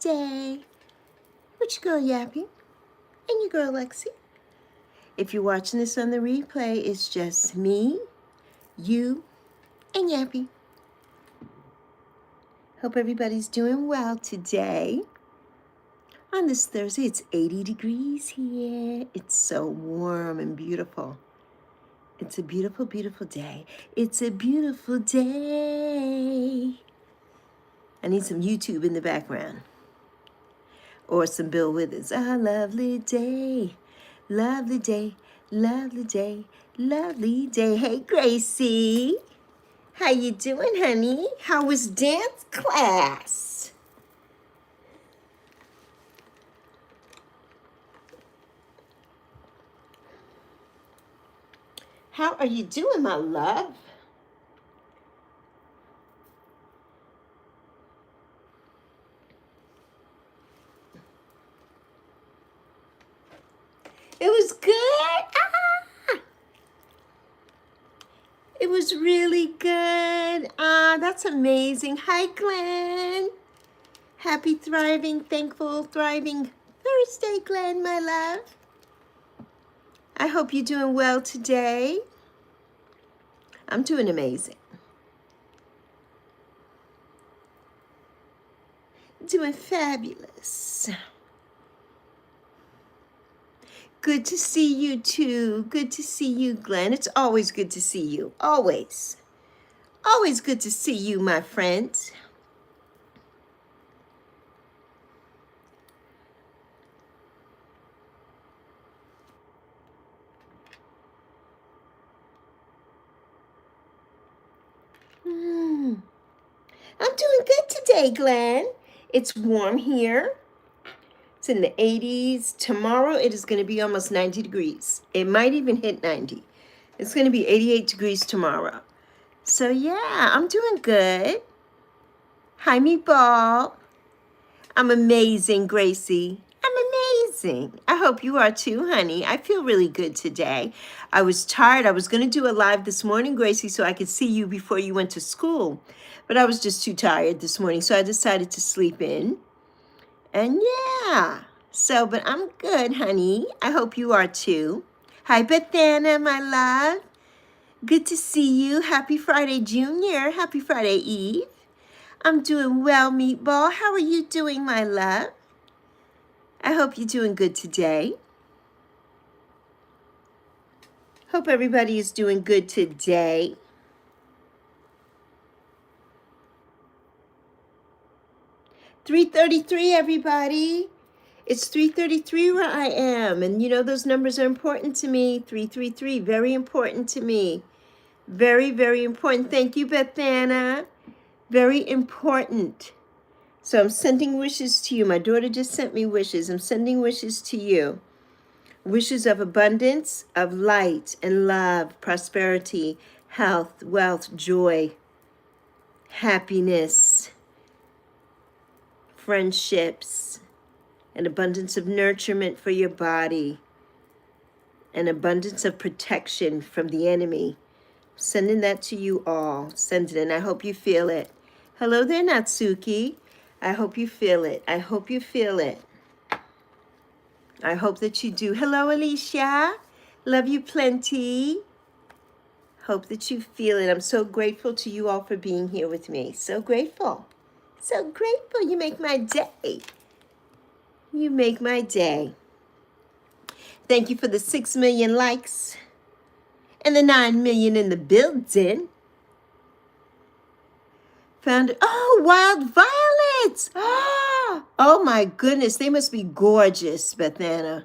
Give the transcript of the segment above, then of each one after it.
Day with your girl Yappy and your girl Lexi. If you're watching this on the replay, it's just me, you, and Yappy. Hope everybody's doing well today. On this Thursday, it's 80 degrees here. It's so warm and beautiful. It's a beautiful, beautiful day. It's a beautiful day. I need some YouTube in the background. Or some Bill Withers. A lovely day, lovely day, lovely day, lovely day. Hey, Gracie. How you doing, honey? How was dance class? How are you doing, my love? It was good. It was really good. That's amazing. Hi, Glenn. Happy, thriving, thankful, thriving Thursday, Glenn, my love. I hope you're doing well today. I'm doing amazing. Doing fabulous. Good to see you too. Good to see you, Glenn. It's always good to see you. Always. Always good to see you, my friend. I'm doing good today, Glenn. It's warm here. It's in the 80s. Tomorrow it is going to be almost 90 degrees. It might even hit 90. It's going to be 88 degrees tomorrow. So yeah, I'm doing good. Hi, Meatball. I'm amazing, Gracie. I'm amazing. I hope you are too, honey. I feel really good today. I was tired. I was going to do a live this morning, Gracie, so I could see you before you went to school. But I was just too tired this morning, so I decided to sleep in. And yeah, but I'm good, honey. I hope you are too. Hi, Bethana, my love. Good to see you. Happy Friday, Junior. Happy Friday Eve. I'm doing well, Meatball. How are you doing, my love? I hope you're doing good today. Hope everybody is doing good today. $3:33, everybody. It's 3:33 where I am. And you know those numbers are important to me. 333, very important to me. Very, very important. Thank you, Bethana. Very important. So I'm sending wishes to you. My daughter just sent me wishes. I'm sending wishes to you. Wishes of abundance, of light and love, prosperity, health, wealth, joy, happiness, friendships, an abundance of nurturement for your body, an abundance of protection from the enemy. Sending that to you all. Send it, and I hope you feel it. Hello there, Natsuki. I hope you feel it. I hope you feel it. I hope that you do. Hello, Alicia. Love you plenty. Hope that you feel it. I'm so grateful to you all for being here with me. So grateful. So grateful. You make my day. You make my day. Thank you for the 6 million likes and the 9 million in the building. Found it. Oh, wild violets. Oh my goodness. They must be gorgeous, Bethana.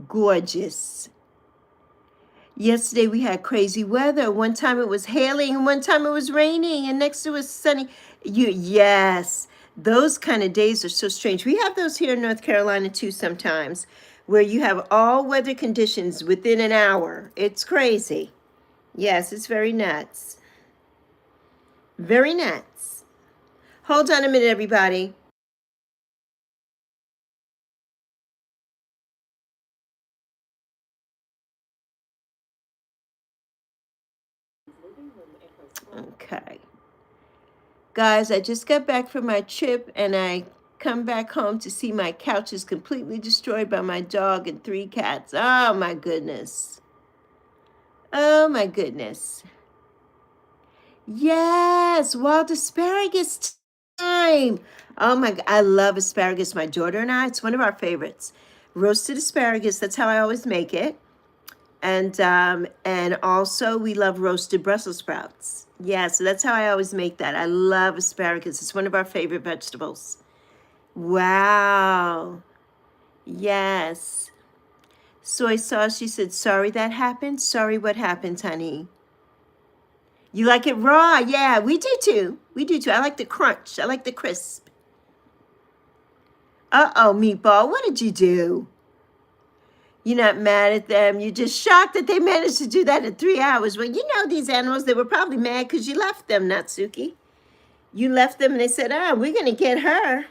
Gorgeous. Yesterday we had crazy weather. One time it was hailing and one time it was raining and next it was sunny. Yes, those kind of days are so strange. We have those here in North Carolina too sometimes, where you have all weather conditions within an hour. It's crazy. Yes, it's very nuts. Very nuts. Hold on a minute, everybody. Okay. Guys, I just got back from my trip and I Come back home to see my couch is completely destroyed by my dog and 3 cats. Oh, my goodness. Oh, my goodness. Yes, wild asparagus time. Oh, my God. I love asparagus. My daughter and I, it's one of our favorites. Roasted asparagus, that's how I always make it. And also we love roasted Brussels sprouts. Yeah, so that's how I always make that. I love asparagus. It's one of our favorite vegetables. Wow. Yes. Soy sauce, she said, sorry that happened. Sorry what happened, honey. You like it raw? Yeah, we do too. We do too. I like the crunch. I like the crisp. Uh-oh, meatball, what did you do? You're not mad at them. You're just shocked that they managed to do that in 3 hours. Well, you know these animals, they were probably mad because you left them, Natsuki. You left them and they said, oh, we're going to get her.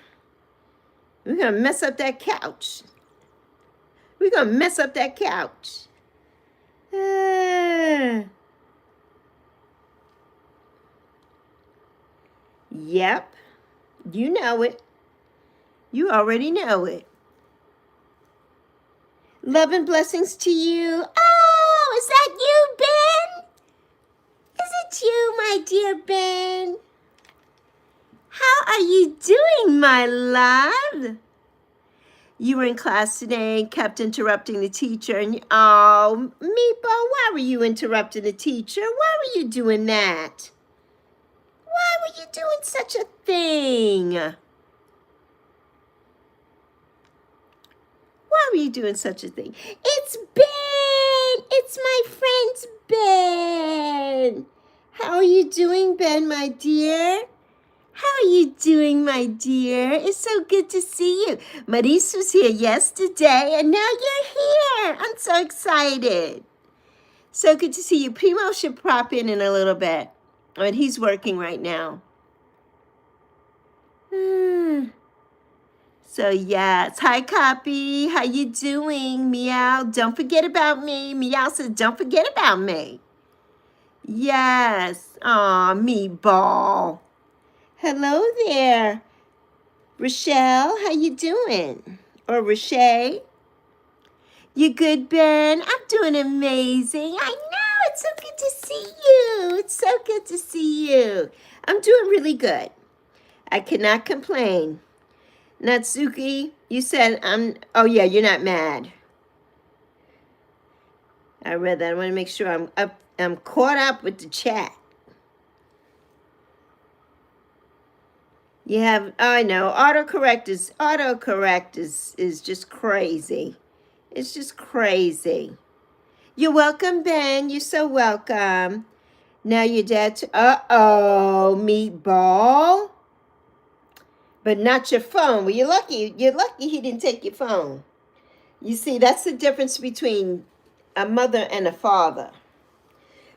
We're going to mess up that couch. We're going to mess up that couch. Yep. You know it. You already know it. Love and blessings to you. Oh, is that you, Ben? Is it you, my dear Ben? How are you doing, my love? You were in class today and kept interrupting the teacher. And oh, Meepo, why were you interrupting the teacher? Why were you doing that? Why were you doing such a thing? Why were you doing such a thing? It's Ben! It's my friend's Ben! How are you doing, Ben, my dear? How are you doing, my dear? It's so good to see you. Maris was here yesterday, and now you're here. I'm so excited. So good to see you. Primo should pop in a little bit. And he's working right now. So yes, hi Copy, how you doing? Meow, don't forget about me. Meow says, don't forget about me. Yes, aw, meatball. Hello there, Rochelle, how you doing? Or Rochelle? You good, Ben? I'm doing amazing. I know, it's so good to see you. It's so good to see you. I'm doing really good. I cannot complain. Natsuki, you said oh yeah, you're not mad. I read that. I want to make sure I'm caught up with the chat. You have, oh, I know, autocorrect is just crazy. It's just crazy. You're welcome, Ben. You're so welcome. Now your dad, uh-oh, meatball. But not your phone. Well, you're lucky he didn't take your phone. You see, that's the difference between a mother and a father.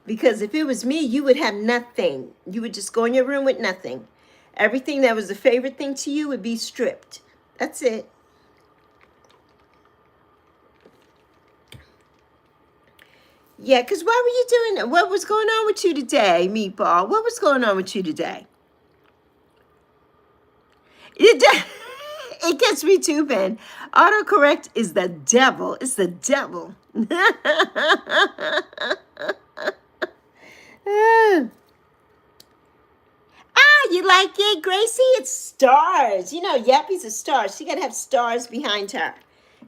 Because if it was me, you would have nothing. You would just go in your room with nothing. Everything that was a favorite thing to you would be stripped. That's it. Yeah, because why were you doing that? What was going on with you today, Meatball? What was going on with you today? It gets me too, Ben. Autocorrect is the devil. It's the devil. You like it, Gracie? It's stars. You know, Yappy's a star. She got to have stars behind her.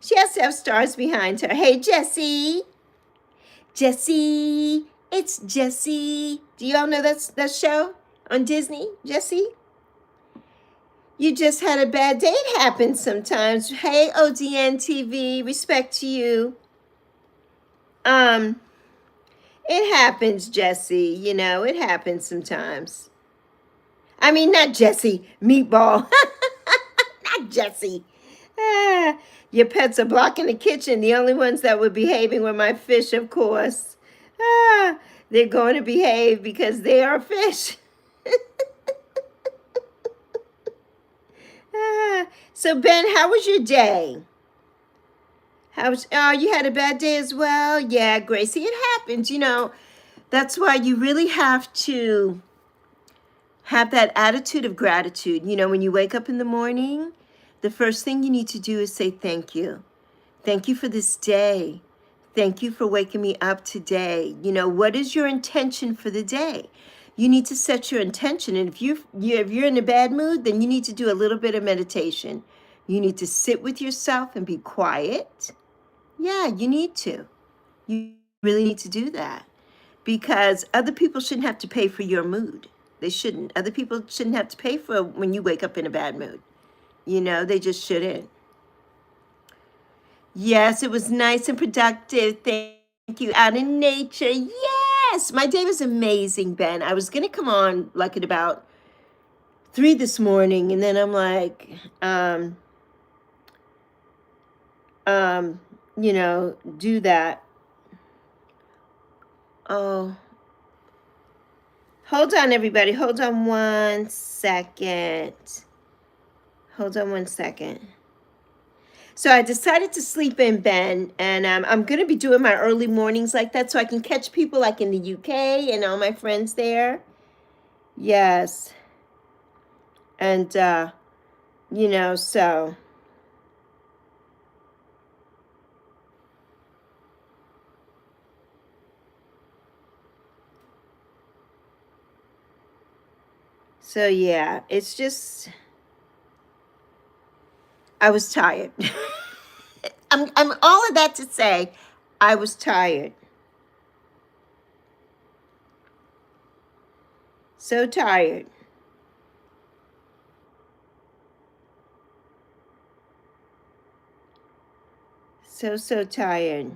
She has to have stars behind her. Hey, Jessie. Jessie. It's Jessie. Do y'all know that show on Disney, Jessie? You just had a bad day. It happens sometimes. Hey, ODN TV, respect to you. It happens, Jessie. You know, it happens sometimes. I mean, not Jessie, Meatball. Not Jessie. Your pets are blocking the kitchen. The only ones that were behaving were my fish, of course. They're going to behave because they are fish. So Ben, how was your day? Oh, you had a bad day as well? Yeah, Gracie, it happens. You know, that's why you really have to have that attitude of gratitude. You know, when you wake up in the morning, the first thing you need to do is say thank you. Thank you for this day. Thank you for waking me up today. You know, what is your intention for the day? You need to set your intention. And if you're in a bad mood, then you need to do a little bit of meditation. You need to sit with yourself and be quiet. Yeah, you need to. You really need to do that, because other people shouldn't have to pay for your mood. They shouldn't. Other people shouldn't have to pay for when you wake up in a bad mood. You know, they just shouldn't. Yes, it was nice and productive. Thank you. Out in nature. Yes, my day was amazing, Ben. I was going to come on like at about 3 this morning, and then I'm like, you know, do that. Oh, hold on, everybody. Hold on 1 second. Hold on 1 second. So I decided to sleep in, Ben, and I'm going to be doing my early mornings like that so I can catch people like in the UK and all my friends there. Yes. And, you know, so. So, yeah, it's just, I was tired. I'm all of that to say, I was tired. So tired. So tired.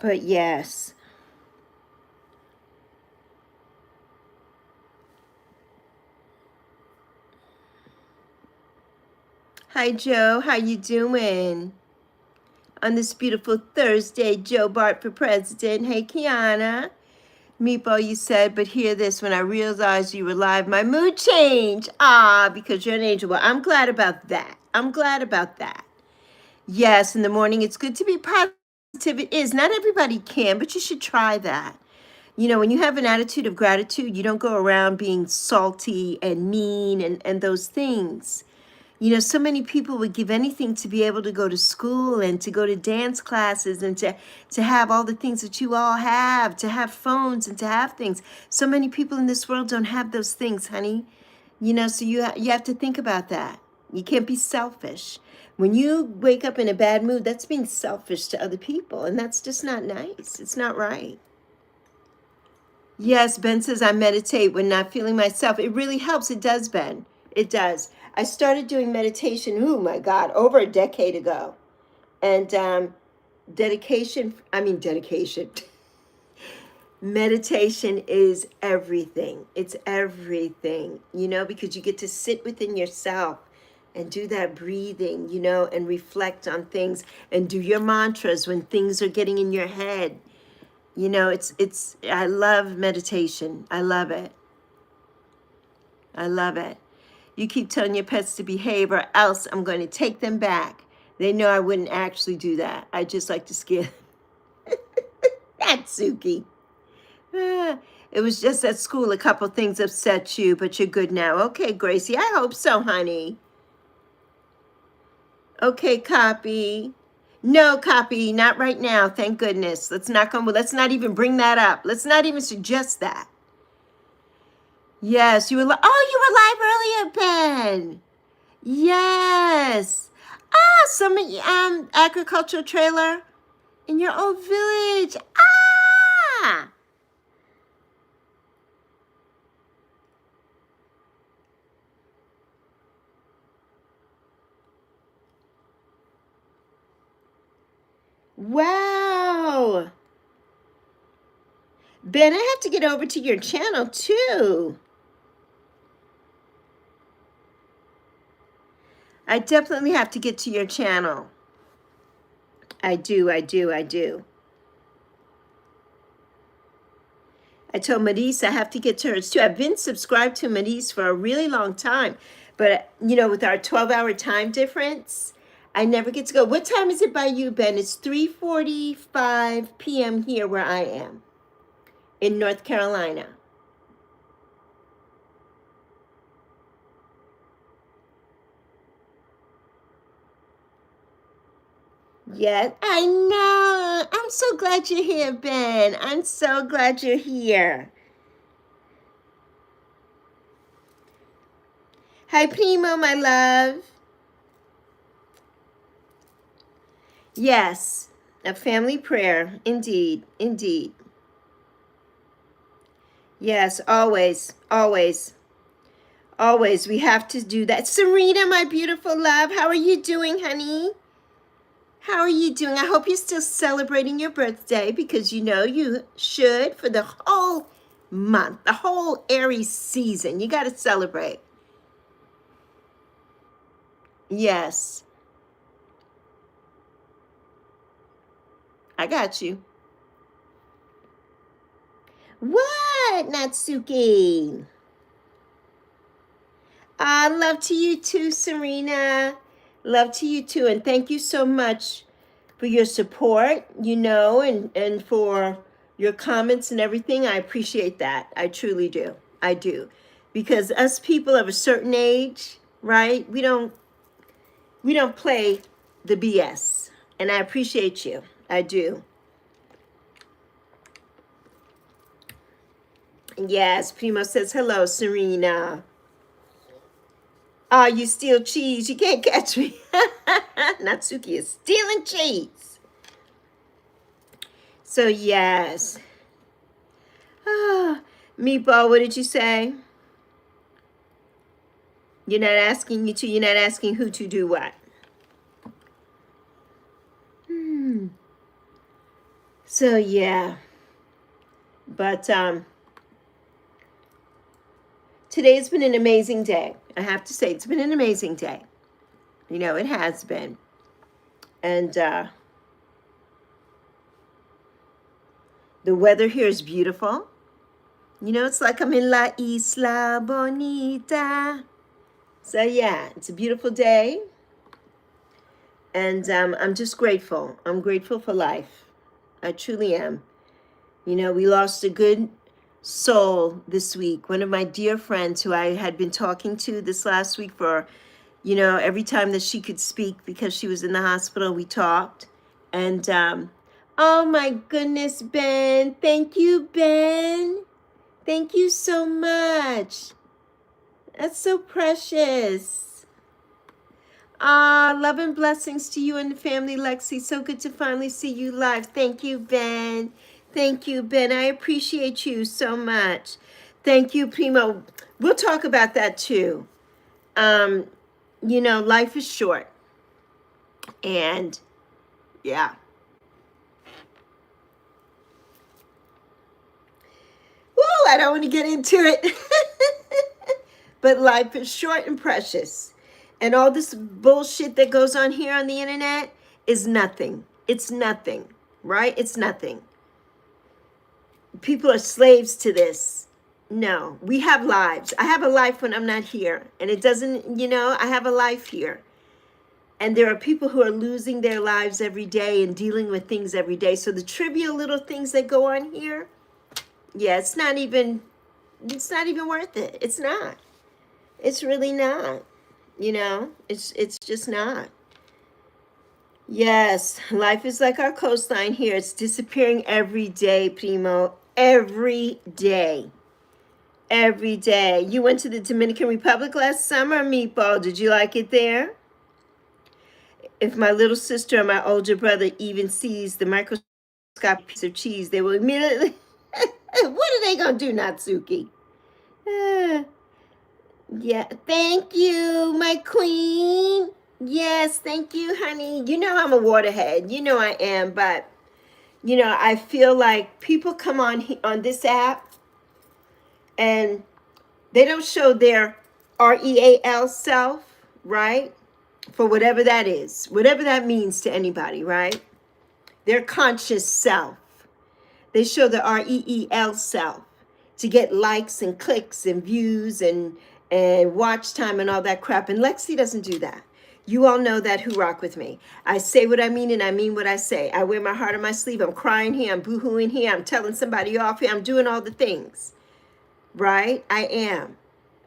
But yes. Hi, Joe. How you doing? On this beautiful Thursday, Joe Bart for president. Hey, Kiana. Meatball, you said, but hear this, when I realized you were live, my mood changed. Ah, because you're an angel. Well, I'm glad about that. I'm glad about that. Yes, in the morning, it's good to be positive. It is. Not everybody can, but you should try that. You know, when you have an attitude of gratitude, you don't go around being salty and mean and those things. You know, so many people would give anything to be able to go to school and to go to dance classes and to have all the things that you all have, to have phones and to have things. So many people in this world don't have those things, honey. You know, so you have to think about that. You can't be selfish. When you wake up in a bad mood, that's being selfish to other people, and that's just not nice. It's not right. Yes, Ben says I meditate when not feeling myself. It really helps. It does, Ben. It does. I started doing meditation, oh my God, over a decade ago. And dedication, meditation is everything. It's everything, you know, because you get to sit within yourself and do that breathing, you know, and reflect on things and do your mantras when things are getting in your head. You know, I love meditation. I love it. I love it. You keep telling your pets to behave or else I'm going to take them back. They know I wouldn't actually do that. I just like to scare them. That's Suki. It was just at school. A couple things upset you, but you're good now. Okay, Gracie. I hope so, honey. Okay, copy. No, copy. Not right now. Thank goodness. Let's not even bring that up. Let's not even suggest that. Yes, you were. Oh, you were live earlier, Ben. Yes. Ah, some agricultural trailer in your old village. Ah. Wow. Ben, I have to get over to your channel too. I definitely have to get to your channel. I do. I told Maurice I have to get to hers too. I've been subscribed to Maurice for a really long time, But, you know, with our 12-hour time difference, I never get to go. What time is it by you, Ben? It's 3:45 p.m. here where I am in North Carolina. Yes, I know. I'm so glad you're here, Ben. I'm so glad you're here. Hi, Primo, my love. Yes, a family prayer. Indeed, indeed. Yes, always, always, always. We have to do that. Serena, my beautiful love, how are you doing, honey? How are you doing? I hope you're still celebrating your birthday because you know you should for the whole month, the whole Aries season. You got to celebrate. Yes, I got you. What, Natsuki? Love to you too, Serena. Love to you too. And thank you so much for your support, you know, and for your comments and everything. I appreciate that. I truly do. I do. Because us people of a certain age, right? We don't play the BS. And I appreciate you. I do. Yes, Primo says hello, Serena. You steal cheese. You can't catch me. Natsuki is stealing cheese. So, yes. Meatball, what did you say? You're not asking you're not asking who to do what. So, yeah. But, today's been an amazing day. I have to say, it's been an amazing day. You know, it has been. And the weather here is beautiful. You know, it's like I'm in La Isla Bonita. So, yeah, it's a beautiful day. And I'm just grateful. I'm grateful for life. I truly am. You know, we lost a good soul this week. One of my dear friends who I had been talking to this last week for, you know, every time that she could speak because she was in the hospital, we talked. And, oh my goodness, Ben. Thank you, Ben. Thank you so much. That's so precious. Love and blessings to you and the family, Lexi. So good to finally see you live. Thank you, Ben. Thank you, Ben. I appreciate you so much. Thank you, Primo. We'll talk about that too. You know, life is short. And yeah. Woo, I don't want to get into it. But life is short and precious. And all this bullshit that goes on here on the internet is nothing. It's nothing, right? It's nothing. People are slaves to this. No, we have lives. I have a life when I'm not here. And it doesn't, you know, I have a life here. And there are people who are losing their lives every day and dealing with things every day. So the trivial little things that go on here, yeah, it's not even worth it. It's not. It's really not. You know, it's just not. Yes, life is like our coastline here. It's disappearing every day, Primo. Every day. Every day. You went to the Dominican Republic last summer, Meatball. Did you like it there? If my little sister or my older brother even sees the microscopic piece of cheese, they will immediately... What are they going to do, Natsuki? Yeah, thank you, my queen. Yes, thank you, honey. You know I'm a waterhead. You know I am, but you know, I feel like people come on this app and they don't show their REAL self, right? For whatever that is, whatever that means to anybody, right? Their conscious self. They show the REEL self to get likes and clicks and views and and watch time and all that crap. And Lexi doesn't do that. You all know that who rock with me. I say what I mean and I mean what I say. I wear my heart on my sleeve. I'm crying here. I'm boohooing here. I'm telling somebody off here. I'm doing all the things. Right? I am.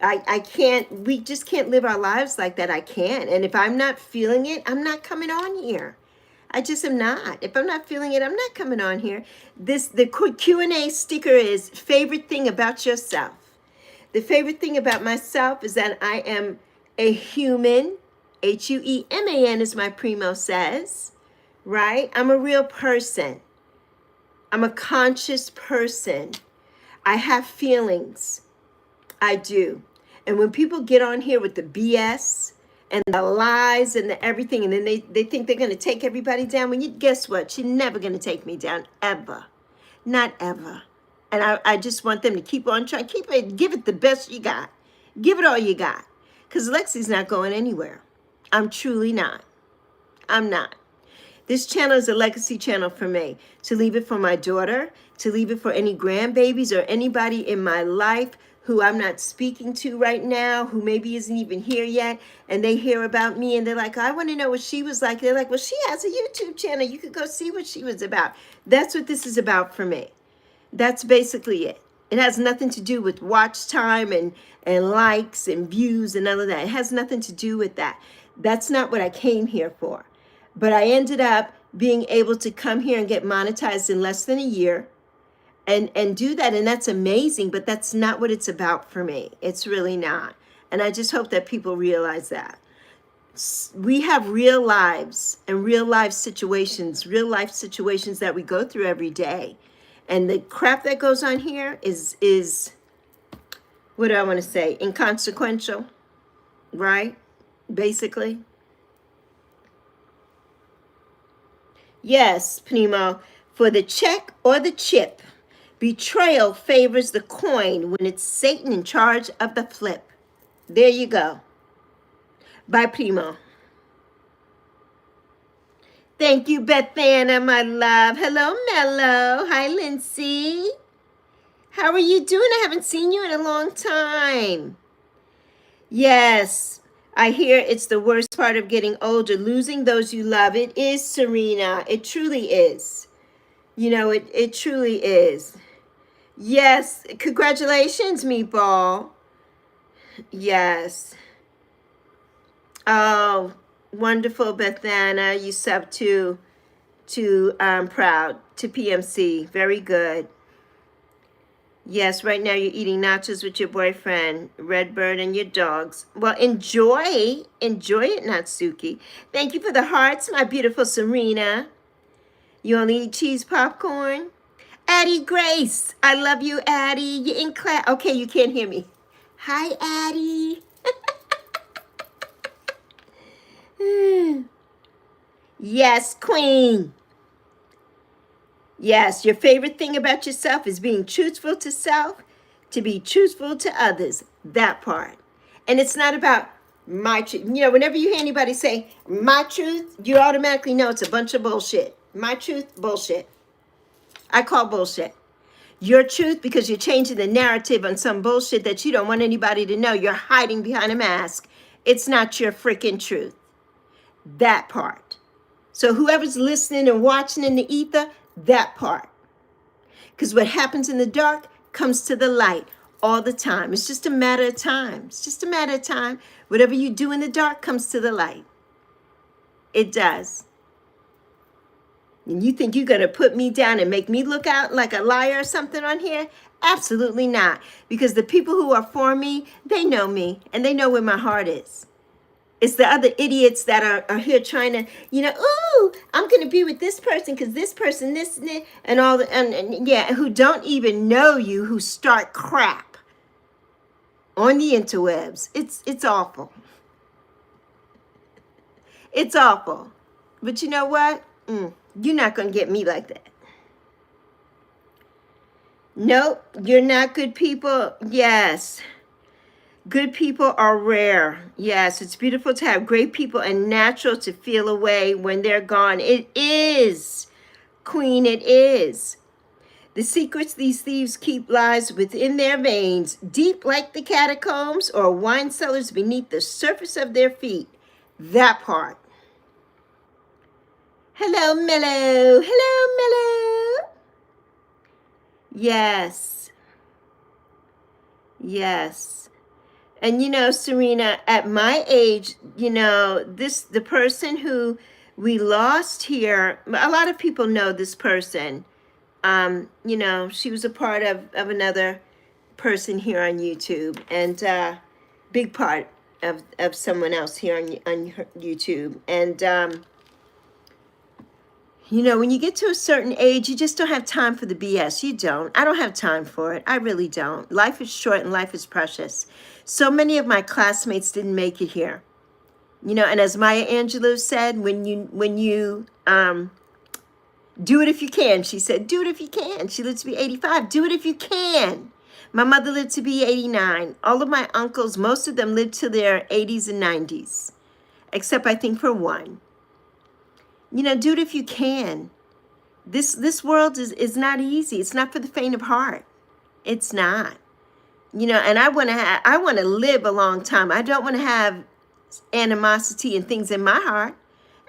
I can't, we just can't live our lives like that. I can't. And if I'm not feeling it, I'm not coming on here. I just am not. If I'm not feeling it, I'm not coming on here. The Q&A sticker is favorite thing about yourself. The favorite thing about myself is that I am a human. Hueman, as my primo says, right? I'm a real person. I'm a conscious person. I have feelings. I do. And when people get on here with the BS and the lies and the everything, and then they think they're going to take everybody down, when you guess what? You're never going to take me down, ever. Not ever. And I just want them to keep on trying. Give it the best you got. Give it all you got. Because Lexi's not going anywhere. I'm truly not. I'm not. This channel is a legacy channel for me. To leave it for my daughter, to leave it for any grandbabies or anybody in my life who I'm not speaking to right now, who maybe isn't even here yet, and they hear about me and they're like, I want to know what she was like. They're like, well, she has a YouTube channel. You could go see what she was about. That's what this is about for me. That's basically it. It has nothing to do with watch time and likes and views and all of that. It has nothing to do with that. That's not what I came here for. But I ended up being able to come here and get monetized in less than a year and do that. And that's amazing, but that's not what it's about for me. It's really not. And I just hope that people realize that. We have real lives and real life situations that we go through every day. And the crap that goes on here is what do I want to say? Inconsequential, right? Basically. Yes, Primo, for the check or the chip, betrayal favors the coin when it's Satan in charge of the flip. There you go. Bye, Primo. Thank you, Bethana, my love. Hello, Mello. Hi, Lindsay. How are you doing? I haven't seen you in a long time. Yes, I hear it's the worst part of getting older, losing those you love. It is, Serena. It truly is. You know, it truly is. Yes, congratulations, Meatball. Yes. Oh, wonderful, Bethana. You sub to Proud, to PMC. Very good. Yes, right now you're eating nachos with your boyfriend, Redbird, and your dogs. Well, enjoy it, Natsuki. Thank you for the hearts, my beautiful Serena. You only eat cheese popcorn? Addie Grace, I love you, Addie. You're in class. Okay, you can't hear me. Hi, Addie. Yes, Queen. Yes, your favorite thing about yourself is being truthful to self, to be truthful to others. That part. And it's not about my truth. You know, whenever you hear anybody say my truth, you automatically know it's a bunch of bullshit. My truth, bullshit. I call bullshit. Your truth, because you're changing the narrative on some bullshit that you don't want anybody to know. You're hiding behind a mask. It's not your freaking truth. That part. So whoever's listening and watching in the ether, that part. Because what happens in the dark comes to the light all the time. It's just a matter of time. It's just a matter of time. Whatever you do in the dark comes to the light. It does. And you think you're going to put me down and make me look out like a liar or something on here? Absolutely not. Because the people who are for me, they know me and they know where my heart is. It's the other idiots that are here trying to, ooh, I'm going to be with this person because this person, this, and all the, and yeah, who don't even know you, who start crap on the interwebs. It's awful. It's awful. But you know what? You're not going to get me like that. Nope, you're not good people. Yes. Good people are rare. Yes, it's beautiful to have great people and natural to feel away when they're gone. It is, Queen, it is. The secrets these thieves keep lies within their veins, deep like the catacombs or wine cellars beneath the surface of their feet. That part. Hello, Mellow. Hello, Mellow. Yes. Yes. And you know, Serena, at my age, you know, the person who we lost here, a lot of people know this person. You know, she was a part of another person here on YouTube, and big part of someone else here on YouTube. And you know, when you get to a certain age, you just don't have time for the BS. You don't. I don't have time for it. I really don't. Life is short and life is precious. So many of my classmates didn't make it here. You know, and as Maya Angelou said, when you do it if you can. She said, do it if you can. She lived to be 85. Do it if you can. My mother lived to be 89. All of my uncles, most of them lived to their 80s and 90s, except I think for one. You know, do it if you can. This world is not easy. It's not for the faint of heart. It's not. You know, and I want to live a long time. I don't want to have animosity and things in my heart.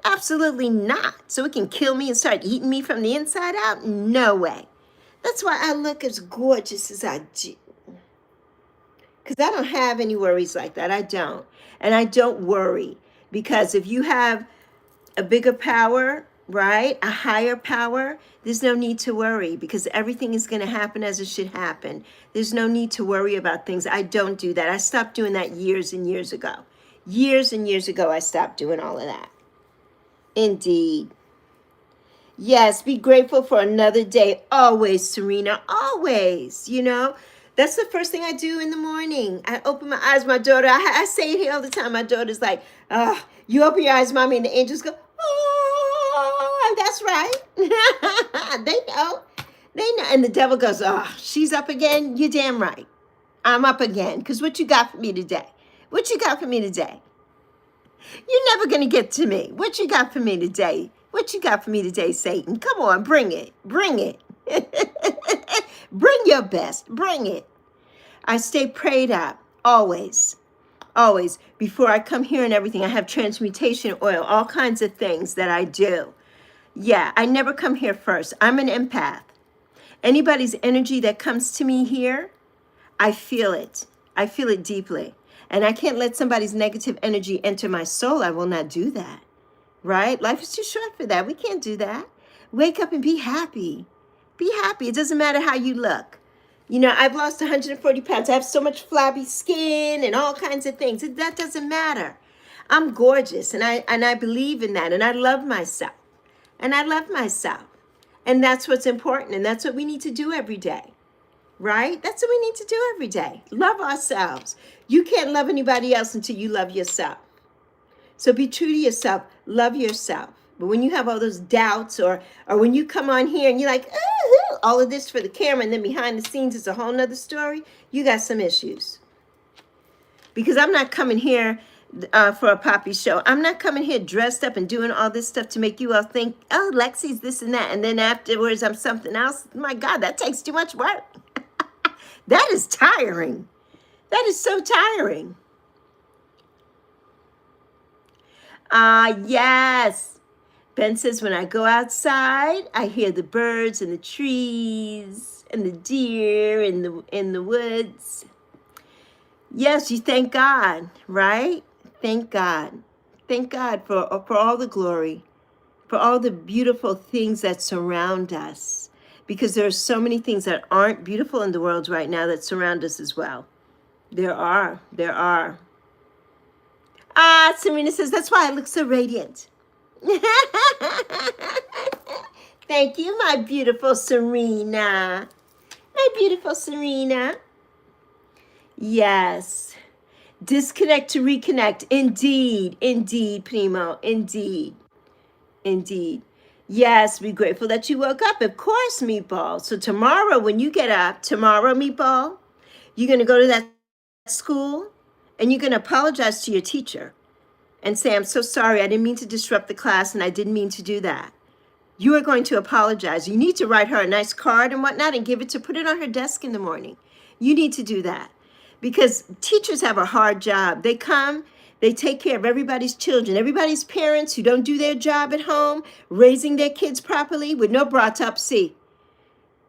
Absolutely not. So it can kill me and start eating me from the inside out? No way. That's why I look as gorgeous as I do. Because I don't have any worries like that. I don't. And I don't worry. Because if you have a bigger power, right? A higher power, there's no need to worry because everything is going to happen as it should happen. There's no need to worry about things. I don't do that. I stopped doing that years and years ago. Years and years ago, I stopped doing all of that. Indeed. Yes, be grateful for another day. Always, Serena. Always. You know, that's the first thing I do in the morning. I open my eyes. My daughter, I say it here all the time. My daughter's like, you open your eyes, Mommy, and the angels go, oh, that's right. They know. They know. And the devil goes, oh, she's up again. You're damn right. I'm up again. Because what you got for me today? What you got for me today? You're never going to get to me. What you got for me today? What you got for me today, Satan? Come on, bring it. Bring it. Bring your best. Bring it. I stay prayed up. Always. Always. Before I come here and everything, I have transmutation oil, all kinds of things that I do. Yeah, I never come here first. I'm an empath. Anybody's energy that comes to me here, I feel it. I feel it deeply. And I can't let somebody's negative energy enter my soul. I will not do that. Right? Life is too short for that. We can't do that. Wake up and be happy. Be happy. It doesn't matter how you look. You know, I've lost 140 pounds. I have so much flabby skin and all kinds of things. That doesn't matter. I'm gorgeous and I believe in that and I love myself. And I love myself. And that's what's important. And that's what we need to do every day. Right? That's what we need to do every day. Love ourselves. You can't love anybody else until you love yourself. So be true to yourself. Love yourself. But when you have all those doubts or when you come on here and you're like, all of this for the camera and then behind the scenes is a whole nother story, you got some issues. Because I'm not coming here for a poppy show. I'm not coming here dressed up and doing all this stuff to make you all think, oh, Lexi's this and that. And then afterwards I'm something else. My God, that takes too much work. That is tiring. That is so tiring. Yes. Ben says, when I go outside, I hear the birds and the trees and the deer in the woods. Yes, you thank God, right? Thank God. Thank God for all the glory, for all the beautiful things that surround us. Because there are so many things that aren't beautiful in the world right now that surround us as well. There are. Serena says, that's why I look so radiant. Thank you, my beautiful Serena. My beautiful Serena. Yes. Disconnect to reconnect. Indeed, Primo. Indeed. Yes, be grateful that you woke up. Of course, Meatball. So tomorrow when you get up, Meatball, you're going to go to that school and you're going to apologize to your teacher and say, I'm so sorry. I didn't mean to disrupt the class and I didn't mean to do that. You are going to apologize. You need to write her a nice card and whatnot and put it on her desk in the morning. You need to do that because teachers have a hard job. They come, they take care of everybody's children, everybody's parents who don't do their job at home, raising their kids properly with no brought up. See,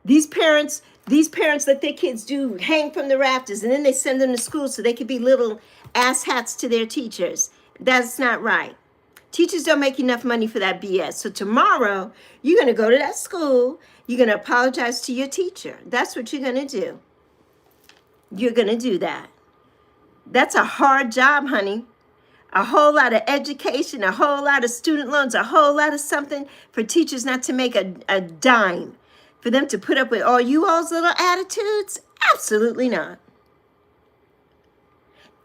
these parents let their kids hang from the rafters and then they send them to school so they could be little asshats to their teachers. That's not right. Teachers don't make enough money for that BS. So tomorrow, you're going to go to that school. You're going to apologize to your teacher. That's what you're going to do. You're going to do that. That's a hard job, honey. A whole lot of education, a whole lot of student loans, a whole lot of something for teachers not to make a dime. For them to put up with all you all's little attitudes? Absolutely not.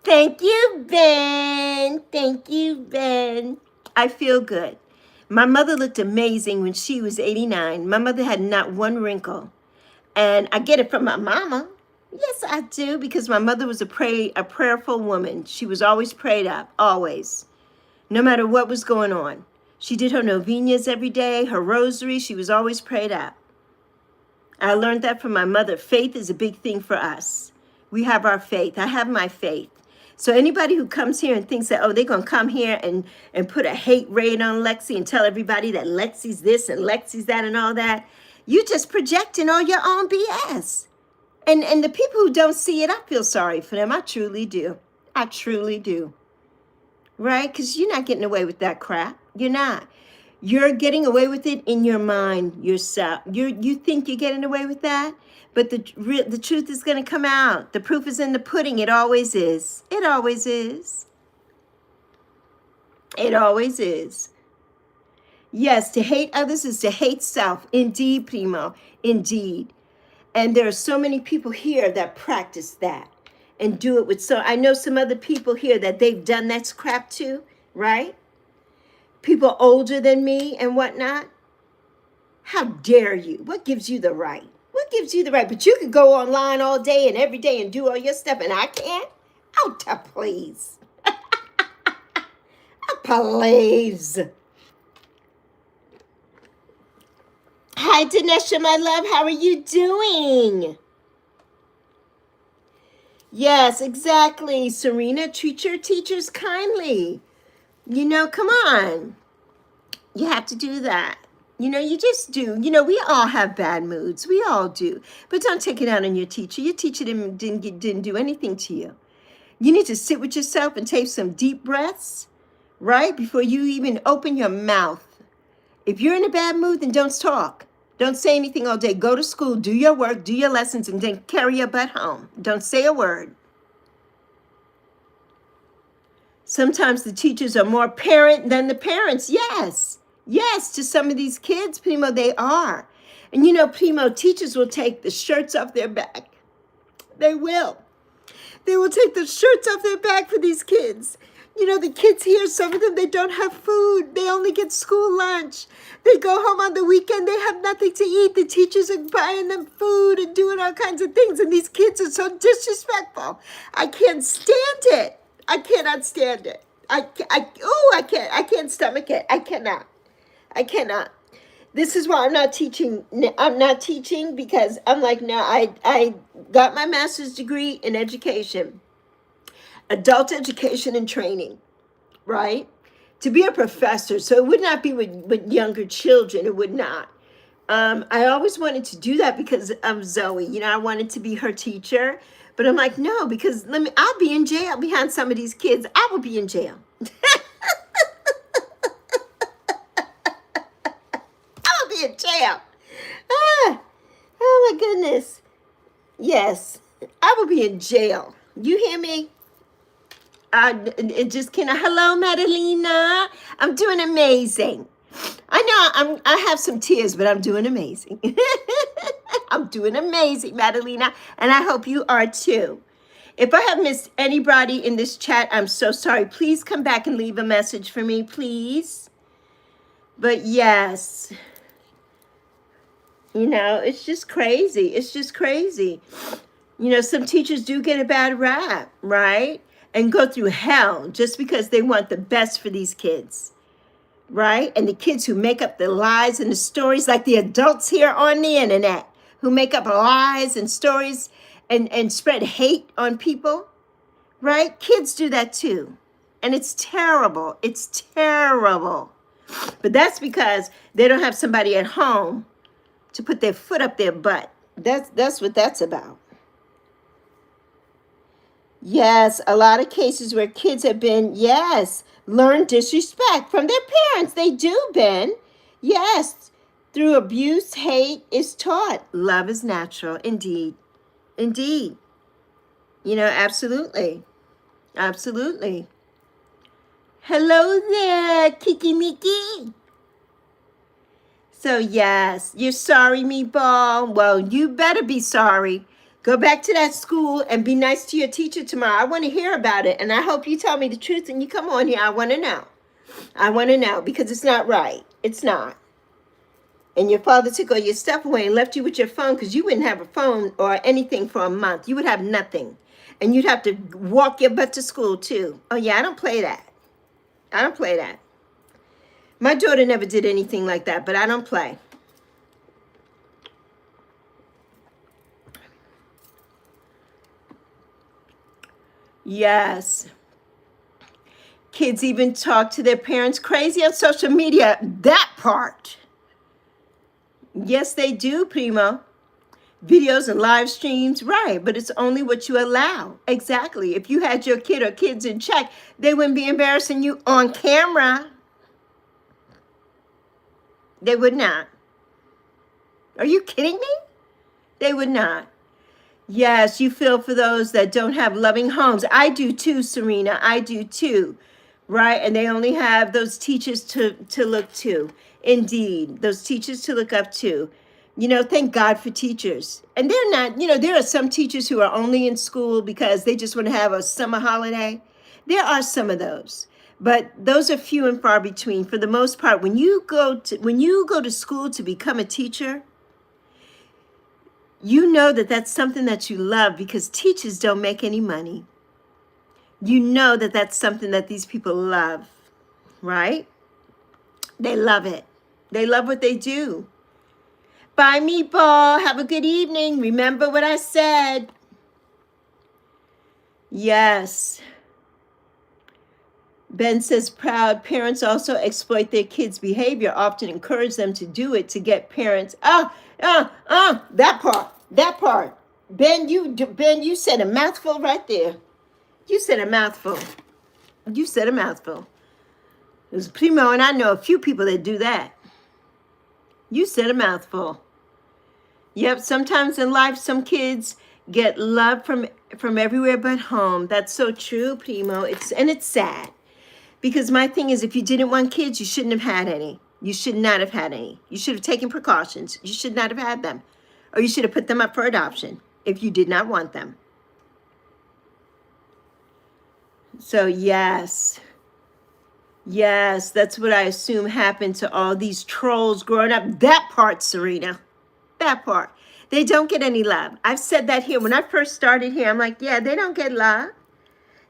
Thank you, Ben. Thank you, Ben. I feel good. My mother looked amazing when she was 89. My mother had not one wrinkle. And I get it from my mama. Yes, I do, because my mother was a prayerful woman. She was always prayed up, always, no matter what was going on. She did her novenas every day, her rosary. She was always prayed up. I learned that from my mother. Faith is a big thing for us. We have our faith. I have my faith. So anybody who comes here and thinks that, oh, they're going to come here and put a hate raid on Lexi and tell everybody that Lexi's this and Lexi's that and all that, you just projecting all your own BS. And the people who don't see it, I feel sorry for them. I truly do. I truly do. Right? Because you're not getting away with that crap. You're not. You're getting away with it in your mind yourself. You think you're getting away with that? But the truth is going to come out. The proof is in the pudding. It always is. It always is. It always is. Yes, to hate others is to hate self. Indeed, Primo. Indeed. And there are so many people here that practice that and do it with I know some other people here that they've done that crap too, right? People older than me and whatnot. How dare you? What gives you the right? What gives you the right? But you could go online all day and every day and do all your stuff, and I can't? Oh, please. Please. Hi, Dinesha, my love. How are you doing? Yes, exactly. Serena, treat your teachers kindly. You know, come on. You have to do that. You know, you just do. You know, we all have bad moods. We all do. But don't take it out on your teacher. Your teacher didn't do anything to you. You need to sit with yourself and take some deep breaths, right? Before you even open your mouth. If you're in a bad mood, then don't talk. Don't say anything all day. Go to school, do your work, do your lessons, and then carry your butt home. Don't say a word. Sometimes the teachers are more parent than the parents. Yes. Yes, to some of these kids, Primo, they are. And you know, Primo, teachers will take the shirts off their back. They will. They will take the shirts off their back for these kids. You know, the kids here, some of them, they don't have food. They only get school lunch. They go home on the weekend. They have nothing to eat. The teachers are buying them food and doing all kinds of things. And these kids are so disrespectful. I can't stand it. I cannot stand it. I can't stomach it. I cannot. This is why I'm not teaching. I'm not teaching because I'm like, no, I got my master's degree in education, adult education and training, right? To be a professor. So it would not be with younger children. It would not. I always wanted to do that because of Zoe. You know, I wanted to be her teacher. But I'm like, no, because I'll be in jail behind some of these kids. I will be in jail. I'll be in jail. Oh my goodness. Yes, I will be in jail. You hear me? Hello, Madalena. I'm doing amazing. I know I have some tears, but I'm doing amazing. I'm doing amazing, Madalena, and I hope you are too. If I have missed anybody in this chat, I'm so sorry. Please come back and leave a message for me, please. But yes, you know, it's just crazy. It's just crazy. You know, some teachers do get a bad rap, right? And go through hell just because they want the best for these kids. right? And the kids who make up the lies and the stories, like the adults here on the internet who make up lies and stories and spread hate on people, right? Kids do that too. And it's terrible. It's terrible. But that's because they don't have somebody at home to put their foot up their butt. That's what that's about. Yes, a lot of cases where kids have been, yes, learned disrespect from their parents. They do, Ben. Yes, through abuse, hate is taught. Love is natural, indeed. Indeed. You know, absolutely. Absolutely. Hello there, Kiki Miki. So, yes, you're sorry, meatball. Well, you better be sorry. Go back to that school and be nice to your teacher tomorrow. I want to hear about it. And I hope you tell me the truth and you come on here. I want to know. I want to know because it's not right. It's not. And your father took all your stuff away and left you with your phone because you wouldn't have a phone or anything for a month. You would have nothing. And you'd have to walk your butt to school too. Oh, yeah, I don't play that. I don't play that. My daughter never did anything like that, but I don't play. Yes. Kids even talk to their parents crazy on social media. That part. Yes, they do, Primo. Videos and live streams, right, but it's only what you allow. Exactly. If you had your kid or kids in check, they wouldn't be embarrassing you on camera. They would not. Are you kidding me? They would not. Yes, you feel for those that don't have loving homes. I do too, Serena. I do too. Right? And they only have those teachers to look to. Indeed, those teachers to look up to. You know, thank God for teachers. And they're not, you know, there are some teachers who are only in school because they just want to have a summer holiday. There are some of those. But those are few and far between. For the most part, when you go to school to become a teacher, you know that that's something that you love because teachers don't make any money. You know that that's something that these people love, right? They love it. They love what they do. Bye, meatball. Have a good evening. Remember what I said. Yes. Ben says, proud parents also exploit their kids' behavior, often encourage them to do it to get parents. That part. Ben, you said a mouthful right there. You said a mouthful. You said a mouthful. There's Primo, and I know a few people that do that. You said a mouthful. Yep, sometimes in life, some kids get love from everywhere but home. That's so true, Primo. It's sad. Because my thing is, if you didn't want kids, you shouldn't have had any. You should not have had any. You should have taken precautions. You should not have had them. Or you should have put them up for adoption if you did not want them. So yes, that's what I assume happened to all these trolls growing up. That part, Serena, that part. They don't get any love. I've said that here. When I first started here, I'm like, yeah, they don't get love.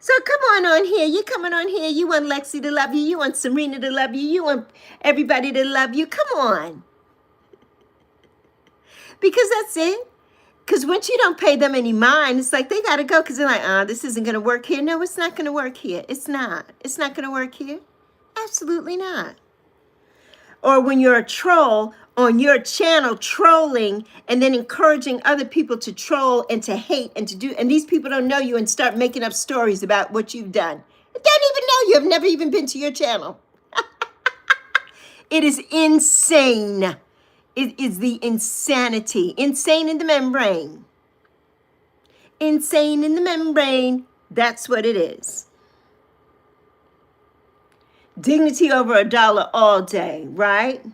So come on here. You're coming on here. You want Lexi to love you. You want Serena to love you. You want everybody to love you. Come on. Because that's it. Because once you don't pay them any mind, it's like they got to go because they're like, this isn't going to work here. No, it's not going to work here. It's not. It's not going to work here. Absolutely not. Or when you're a troll on your channel trolling and then encouraging other people to troll and to hate and to do, and these people don't know you and start making up stories about what you've done. They don't even know you. Have never even been to your channel. It is insane. It is the insanity. Insane in the membrane. Insane in the membrane. That's what it is. Dignity over $1 all day, right?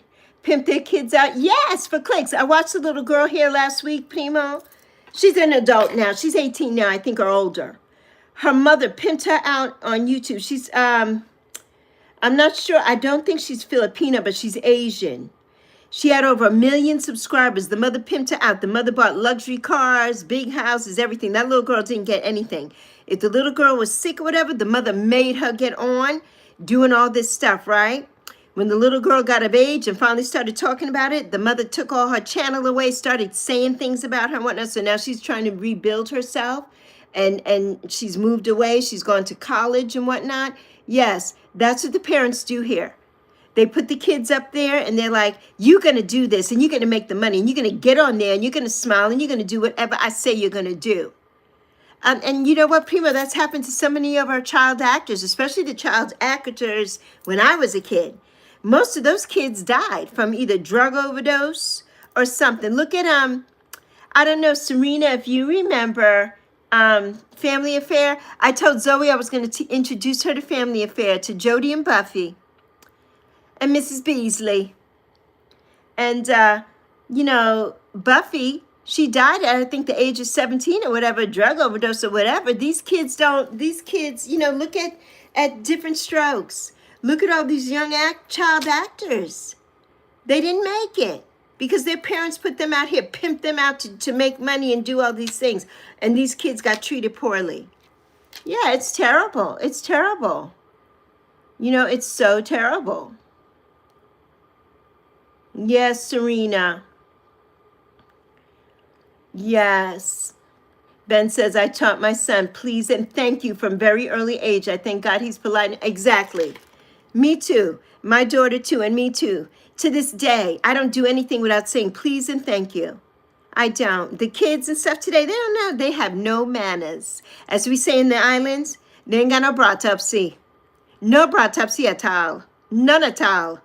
Pimp their kids out. Yes, for clicks. I watched a little girl here last week, Primo. She's an adult now. She's 18 now, I think, or older. Her mother pimped her out on YouTube. She's, I'm not sure. I don't think she's Filipino, but she's Asian. She had over 1 million subscribers. The mother pimped her out. The mother bought luxury cars, big houses, everything. That little girl didn't get anything. If the little girl was sick or whatever, the mother made her get on doing all this stuff, right? When the little girl got of age and finally started talking about it, the mother took all her channel away, started saying things about her and whatnot. So now she's trying to rebuild herself, and she's moved away. She's gone to college and whatnot. Yes, that's what the parents do here. They put the kids up there and they're like, you're going to do this and you're going to make the money and you're going to get on there and you're going to smile and you're going to do whatever I say you're going to do. And you know what, Primo, that's happened to so many of our child actors, especially the child actors when I was a kid. Most of those kids died from either drug overdose or something. Look at, I don't know, Serena, if you remember Family Affair. I told Zoe I was going to introduce her to Family Affair, to Jody and Buffy and Mrs. Beasley. And, you know, Buffy, she died at, I think, the age of 17 or whatever, drug overdose or whatever. These kids, you know, look at different strokes. Look at all these young child actors. They didn't make it because their parents put them out here, pimped them out to make money and do all these things. And these kids got treated poorly. Yeah, it's terrible. It's terrible. You know, it's so terrible. Yes, Serena. Yes. Ben says, I taught my son, please and thank you from very early age. I thank God he's polite. Exactly. Me too. My daughter too, and me too. To this day, I don't do anything without saying please and thank you. I don't. The kids and stuff today, they don't know. They have no manners. As we say in the islands, they ain't got no bratapsi. No bratapsi at all. None at all.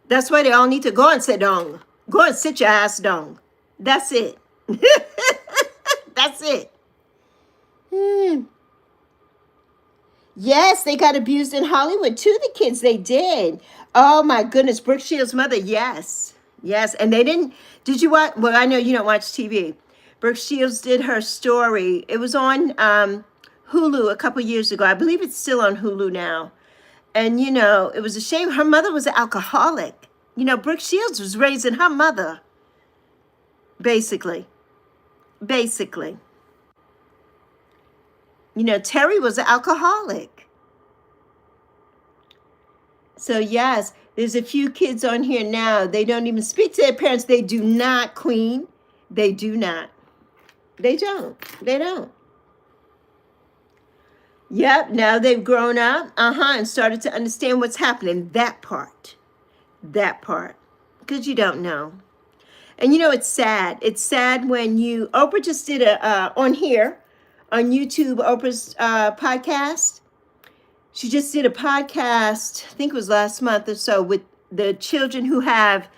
That's why they all need to go and sit down. Go and sit your ass down. That's it. That's it. Yes, they got abused in Hollywood too, the kids. They did. Oh my goodness. Brooke Shields' mother. Yes. Yes. And they didn't. Did you watch? Well, I know you don't watch TV. Brooke Shields did her story. It was on Hulu a couple years ago. I believe it's still on Hulu now. And, you know, it was a shame. Her mother was an alcoholic. You know, Brooke Shields was raising her mother. Basically. You know, Terry was an alcoholic. So, yes, there's a few kids on here now. They don't even speak to their parents. They do not, Queen. They do not. They don't. They don't. Yep, now they've grown up, and started to understand what's happening. That part. Because you don't know. And you know, it's sad. It's sad when Oprah just did on here, on YouTube, Oprah's podcast. She just did a podcast, I think it was last month or so, with the children who have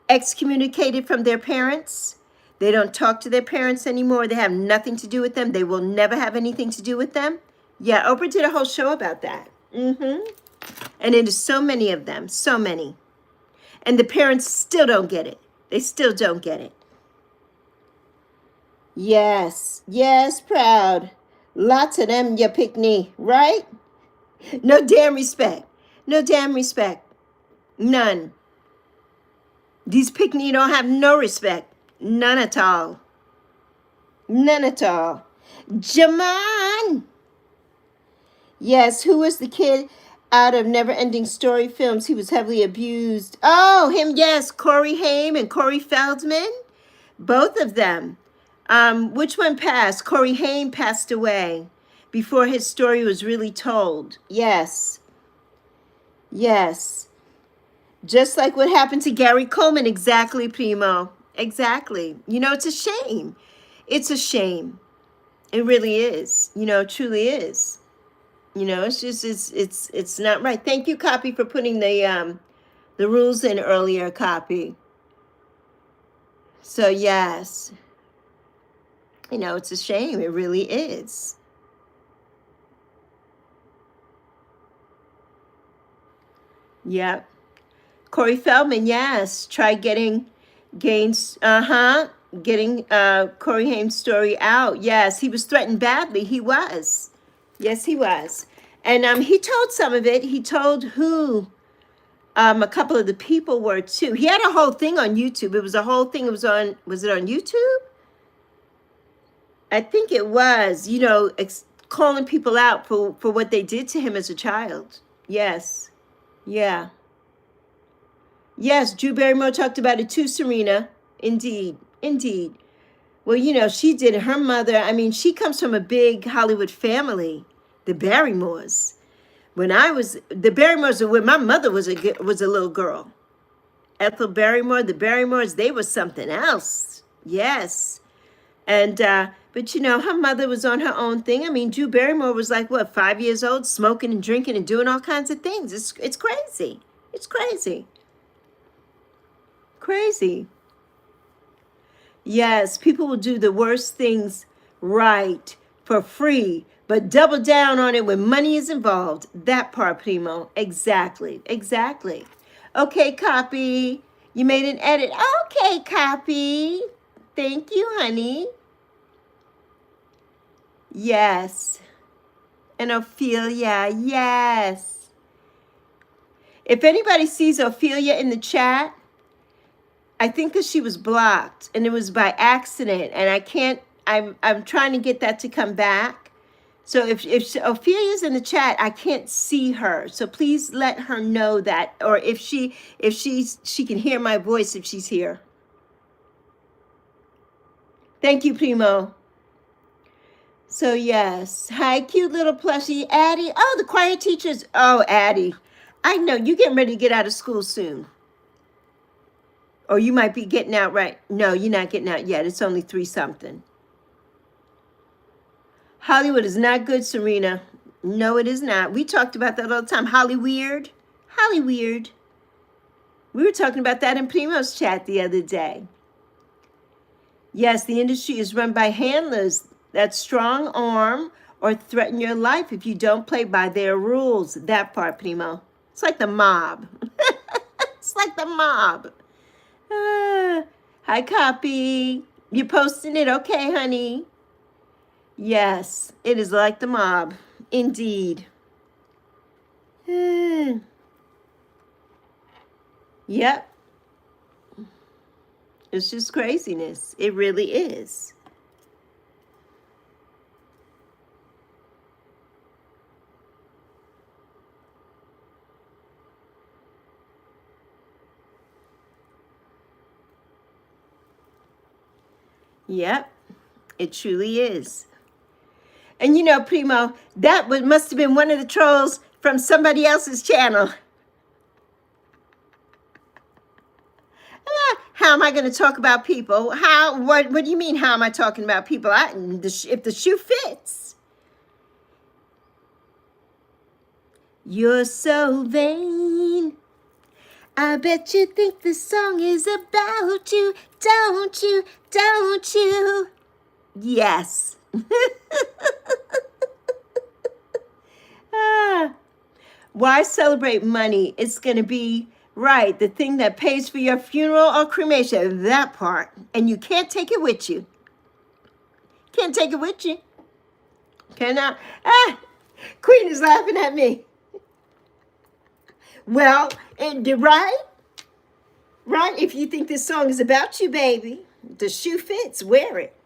excommunicated from their parents. They don't talk to their parents anymore. They have nothing to do with them. They will never have anything to do with them. Yeah, Oprah did a whole show about that. And it is so many of them, so many. And the parents still don't get it. They still don't get it. Yes, proud. Lots of them, you pick me, right? No damn respect. None. These pick-me don't have no respect. None at all. Jaman. Yes, who was the kid out of Never Ending Story films? He was heavily abused. Oh, him, yes. Corey Haim and Corey Feldman. Both of them. Which one passed? Corey Haim passed away before his story was really told. Yes. Just like what happened to Gary Coleman. Exactly, Primo. Exactly. You know, it's a shame. It's a shame. It really is. You know, it truly is. You know, it's just, it's not right. Thank you, Copy, for putting the rules in earlier, Copy. So, yes. You know, it's a shame. It really is. Yep. Corey Feldman, yes. Try getting Corey Haim's story out. Yes, he was threatened badly. He was. Yes, he was. And he told some of it. He told who a couple of the people were too. He had a whole thing on YouTube. It was a whole thing. Was it on YouTube? I think it was, you know, calling people out for what they did to him as a child. Yes. Yeah. Yes, Drew Barrymore talked about it too, Serena. Indeed, indeed. Well, you know, she did it. Her mother, I mean, she comes from a big Hollywood family, the Barrymores. The Barrymores were when my mother was a little girl. Ethel Barrymore, the Barrymores, they were something else. Yes. And, but you know, her mother was on her own thing. I mean, Drew Barrymore was like, what, 5 years old, smoking and drinking and doing all kinds of things. It's crazy. It's crazy. Crazy. Yes, people will do the worst things right for free, but double down on it when money is involved. That part, Primo. Exactly. Exactly. Okay, copy. You made an edit. Okay, copy. Thank you, honey. Yes. And Ophelia, yes. If anybody sees Ophelia in the chat, I think that she was blocked and it was by accident, and I can't, I'm trying to get that to come back. So if Ophelia's in the chat, I can't see her. So please let her know that, or if she can hear my voice if she's here. Thank you, Primo. So yes, hi, cute little plushie, Addie. Oh, the choir teachers. Oh, Addie, I know you getting ready to get out of school soon. Or you might be getting out right. No, you're not getting out yet. It's only 3 something. Hollywood is not good, Serena. No, it is not. We talked about that all the time. Hollyweird. Hollyweird. We were talking about that in Primo's chat the other day. Yes, the industry is run by handlers that strong arm or threaten your life if you don't play by their rules. That part, Primo. It's like the mob. It's like the mob. Hi, copy. You posting it? Okay, honey. Yes, it is like the mob. Indeed. Yep. It's just craziness. It really is. Yep. It truly is. And you know, Primo, that must have been one of the trolls from somebody else's channel. How am I going to talk about people? What do you mean, how am I talking about people? If the shoe fits. You're so vain. I bet you think this song is about you. Don't you? Don't you? Yes. Why celebrate money? It's going to be right, the thing that pays for your funeral or cremation. That part. And you can't take it with you. Can't take it with you. Cannot. Queen is laughing at me. Well, right? Right? If you think this song is about you, baby, the shoe fits, wear it.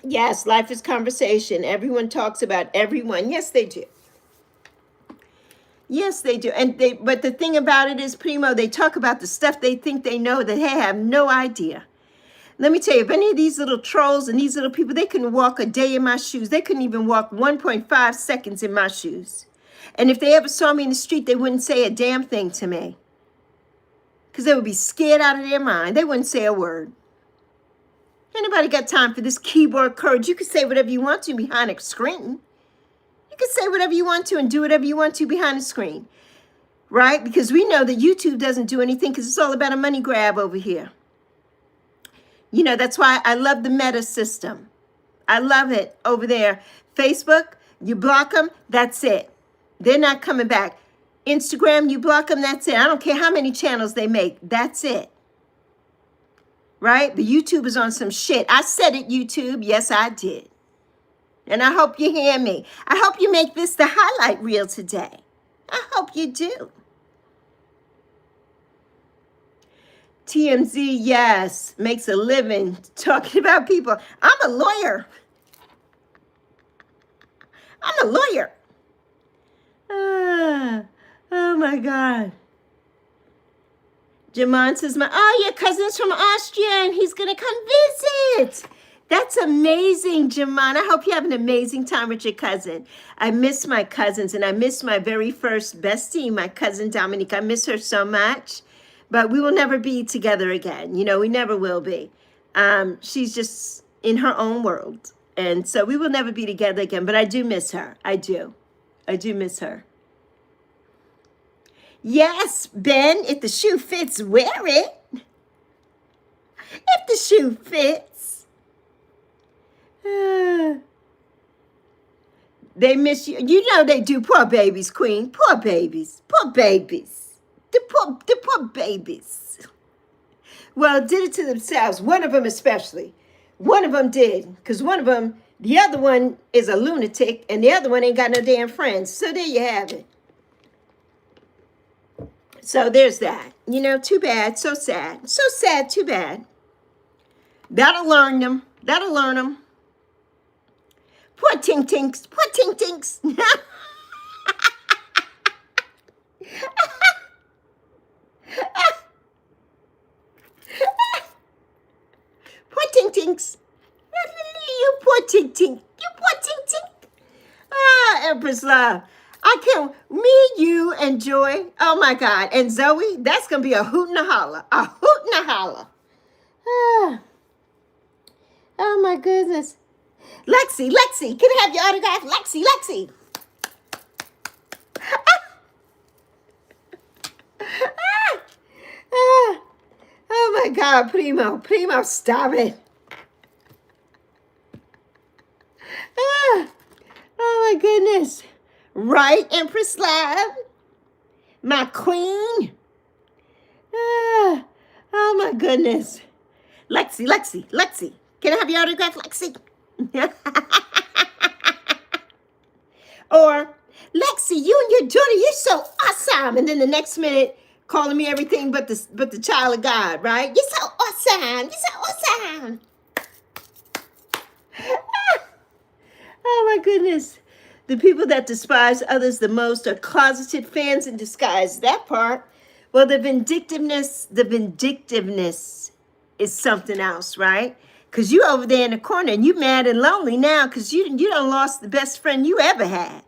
Yes, life is conversation. Everyone talks about everyone. Yes, they do. Yes, they do. But the thing about it is, Primo, they talk about the stuff they think they know that they have no idea. Let me tell you, if any of these little trolls and these little people, they couldn't walk a day in my shoes. They couldn't even walk 1.5 seconds in my shoes. And if they ever saw me in the street, they wouldn't say a damn thing to me. Because they would be scared out of their mind. They wouldn't say a word. Anybody got time for this keyboard courage? You can say whatever you want to behind a screen. You can say whatever you want to and do whatever you want to behind a screen. Right? Because we know that YouTube doesn't do anything because it's all about a money grab over here. You know, that's why I love the meta system. I love it over there. Facebook, you block them, that's it. They're not coming back. Instagram, you block them, that's it. I don't care how many channels they make. That's it. Right? The YouTube is on some shit. I said it, YouTube. Yes, I did. And I hope you hear me. I hope you make this the highlight reel today. I hope you do. TMZ, yes, makes a living talking about people. I'm a lawyer. I'm a lawyer. my God. Jamon says, your cousin's from Austria and he's going to come visit. That's amazing, Jamon. I hope you have an amazing time with your cousin. I miss my cousins and I miss my very first bestie, my cousin Dominique. I miss her so much, but we will never be together again. You know, we never will be. She's just in her own world. And so we will never be together again, but I do miss her. I do miss her. Yes, Ben, if the shoe fits, wear it. If the shoe fits. They miss you. You know they do. Poor babies, Queen. Poor babies. Poor babies. The poor babies. Well, did it to themselves. One of them especially. One of them did. Because one of them, the other one is a lunatic, and the other one ain't got no damn friends. So there you have it. So there's that. You know, too bad. So sad. So sad. Too bad. That'll learn them. That'll learn them. Poor Tink Tinks. Poor Tink Tinks. Poor Tink Tinks. You poor Tink Tink. You poor Tink Tink. Empress Love. I can't, me, you, and Joy, oh my God, and Zoe, that's going to be a hoot and a holler, Oh my goodness. Lexi, can I have your autograph? Lexi. Oh my God, Primo, stop it. Oh my goodness. Right, Empress Love? My queen? Oh my goodness. Lexi. Can I have your autograph, Lexi? Or, Lexi, you and your daughter, you're so awesome. And then the next minute, calling me everything but the child of God, right? You're so awesome. Oh my goodness. The people that despise others the most are closeted fans in disguise. That part. Well, the vindictiveness is something else, right? Because you over there in the corner and you mad and lonely now because you done lost the best friend you ever had.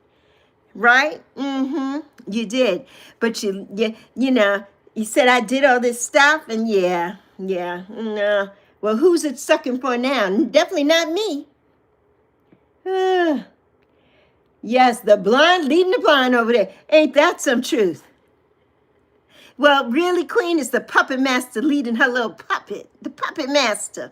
Right? Mm-hmm. You did. But you know, you said I did all this stuff and yeah. No. Well, who's it sucking for now? Definitely not me. Yes, the blind leading the blind over there. Ain't that some truth? Well, really, Queen, is the puppet master leading her little puppet. The puppet master.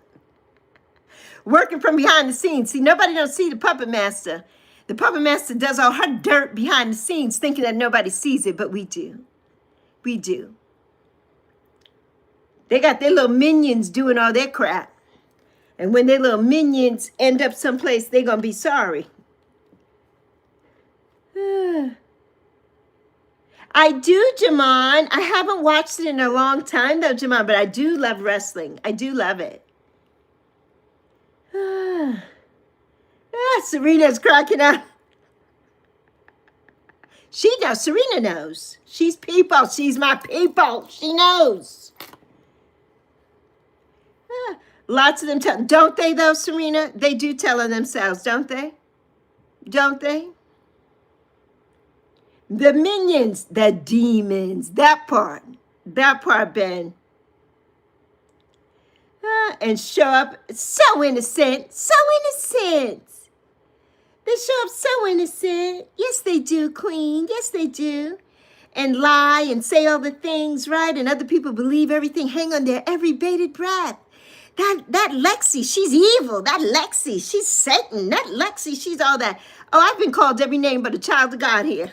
Working from behind the scenes. See, nobody don't see the puppet master. The puppet master does all her dirt behind the scenes thinking that nobody sees it, but we do. We do. They got their little minions doing all their crap. And when their little minions end up someplace, they're going to be sorry. I do, Jamon. I haven't watched it in a long time, though, Jamon, but I do love wrestling. I do love it. Serena's cracking up. She knows. Serena knows. She's people. She's my people. She knows. Lots of them tell. Don't they, though, Serena? They do tell on themselves, don't they? Don't they? The minions, the demons, that part, Ben. And show up so innocent. They show up so innocent. Yes, they do, Queen. Yes, they do. And lie and say all the things, right? And other people believe everything, hang on their every bated breath. That Lexi, she's evil. That Lexi, she's Satan. That Lexi, she's all that. Oh, I've been called every name but a child of God here.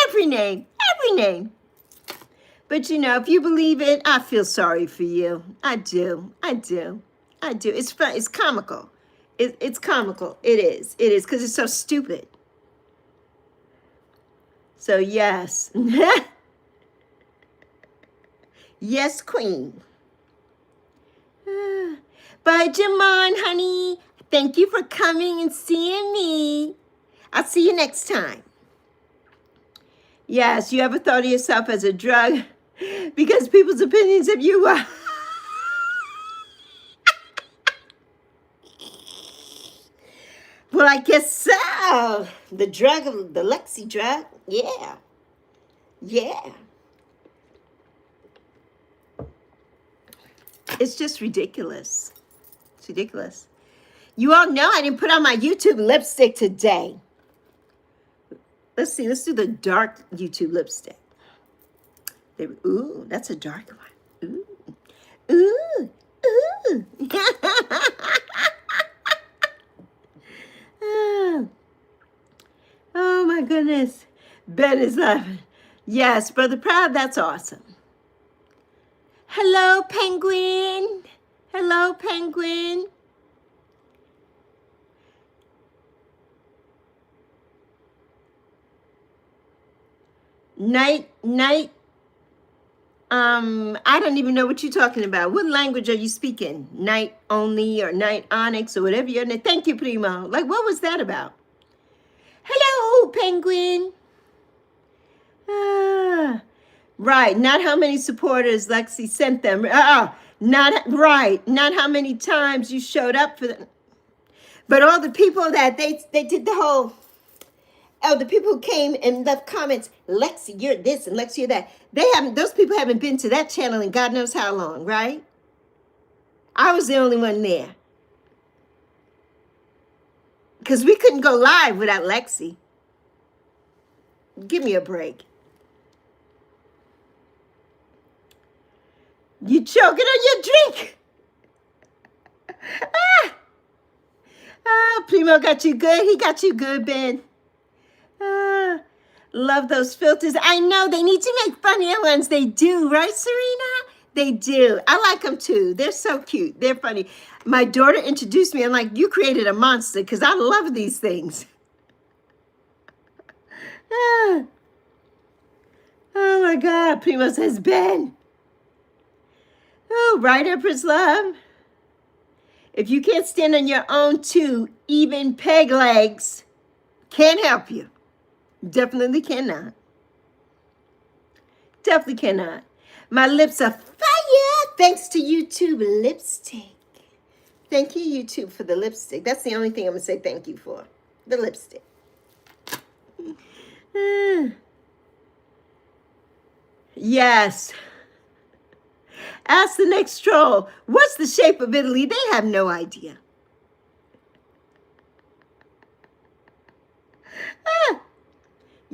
Every name. But you know, if you believe it, I feel sorry for you. I do. It's fun. It's comical. It's comical. It is because it's so stupid. So yes. Yes, Queen. Bye, Jamon, honey. Thank you for coming and seeing me. I'll see you next time. Yes, you ever thought of yourself as a drug? Because people's opinions of you are... Well, I guess so. The drug, the Lexi drug. Yeah. Yeah. It's just ridiculous. It's ridiculous. You all know I didn't put on my YouTube lipstick today. Let's see. Let's do the dark YouTube lipstick. There, ooh, that's a dark one. Ooh. Ooh. Ooh. Oh my goodness. Ben is laughing. Yes, Brother Proud, that's awesome. Hello, Penguin. Hello, Penguin. Night. I don't even know what you're talking about. What language are you speaking? Night only or night onyx or whatever your name. Thank you, Primo. Like, what was that about? Hello, Penguin. Right. Not how many supporters Lexi sent them. Not right. Not how many times you showed up for them. But all the people that they did the whole... Oh, the people who came and left comments, Lexi, you're this and Lexi, you're that. Those people haven't been to that channel in God knows how long, right? I was the only one there. Because we couldn't go live without Lexi. Give me a break. You choking on your drink. Primo got you good. He got you good, Ben. Love those filters. I know they need to make funnier ones. They do, right, Serena? They do. I like them too. They're so cute. They're funny. My daughter introduced me. I'm like, you created a monster because I love these things. Oh my God. Primo says, Ben. Oh, right, Empress Love. If you can't stand on your own two even peg legs, can't help you. Definitely cannot. Definitely cannot. My lips are fire thanks to YouTube lipstick. Thank you, YouTube, for the lipstick. That's the only thing I'm going to say thank you for. The lipstick. Yes. Ask the next troll, what's the shape of Italy? They have no idea.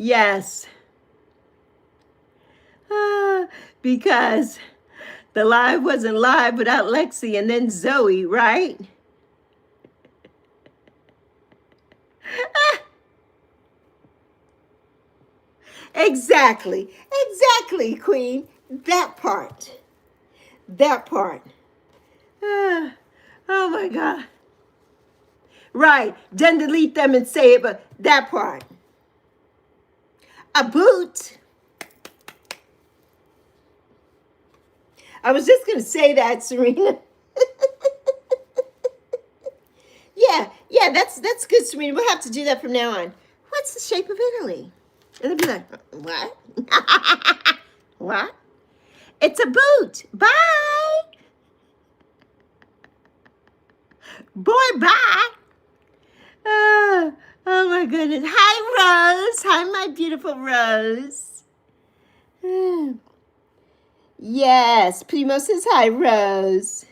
Yes. Because the live wasn't live without Lexi and then Zoe, right? Exactly. Exactly, Queen. That part. That part. Oh my God. Right. Then delete them and say it, but that part. A boot. I was just going to say that, Serena. Yeah, that's good, Serena. We'll have to do that from now on. What's the shape of Italy? And they'll be like, what? What? It's a boot. Bye. Boy, bye. Oh my goodness. Hi, Rose. Hi, my beautiful Rose. Yes, Primo says hi, Rose.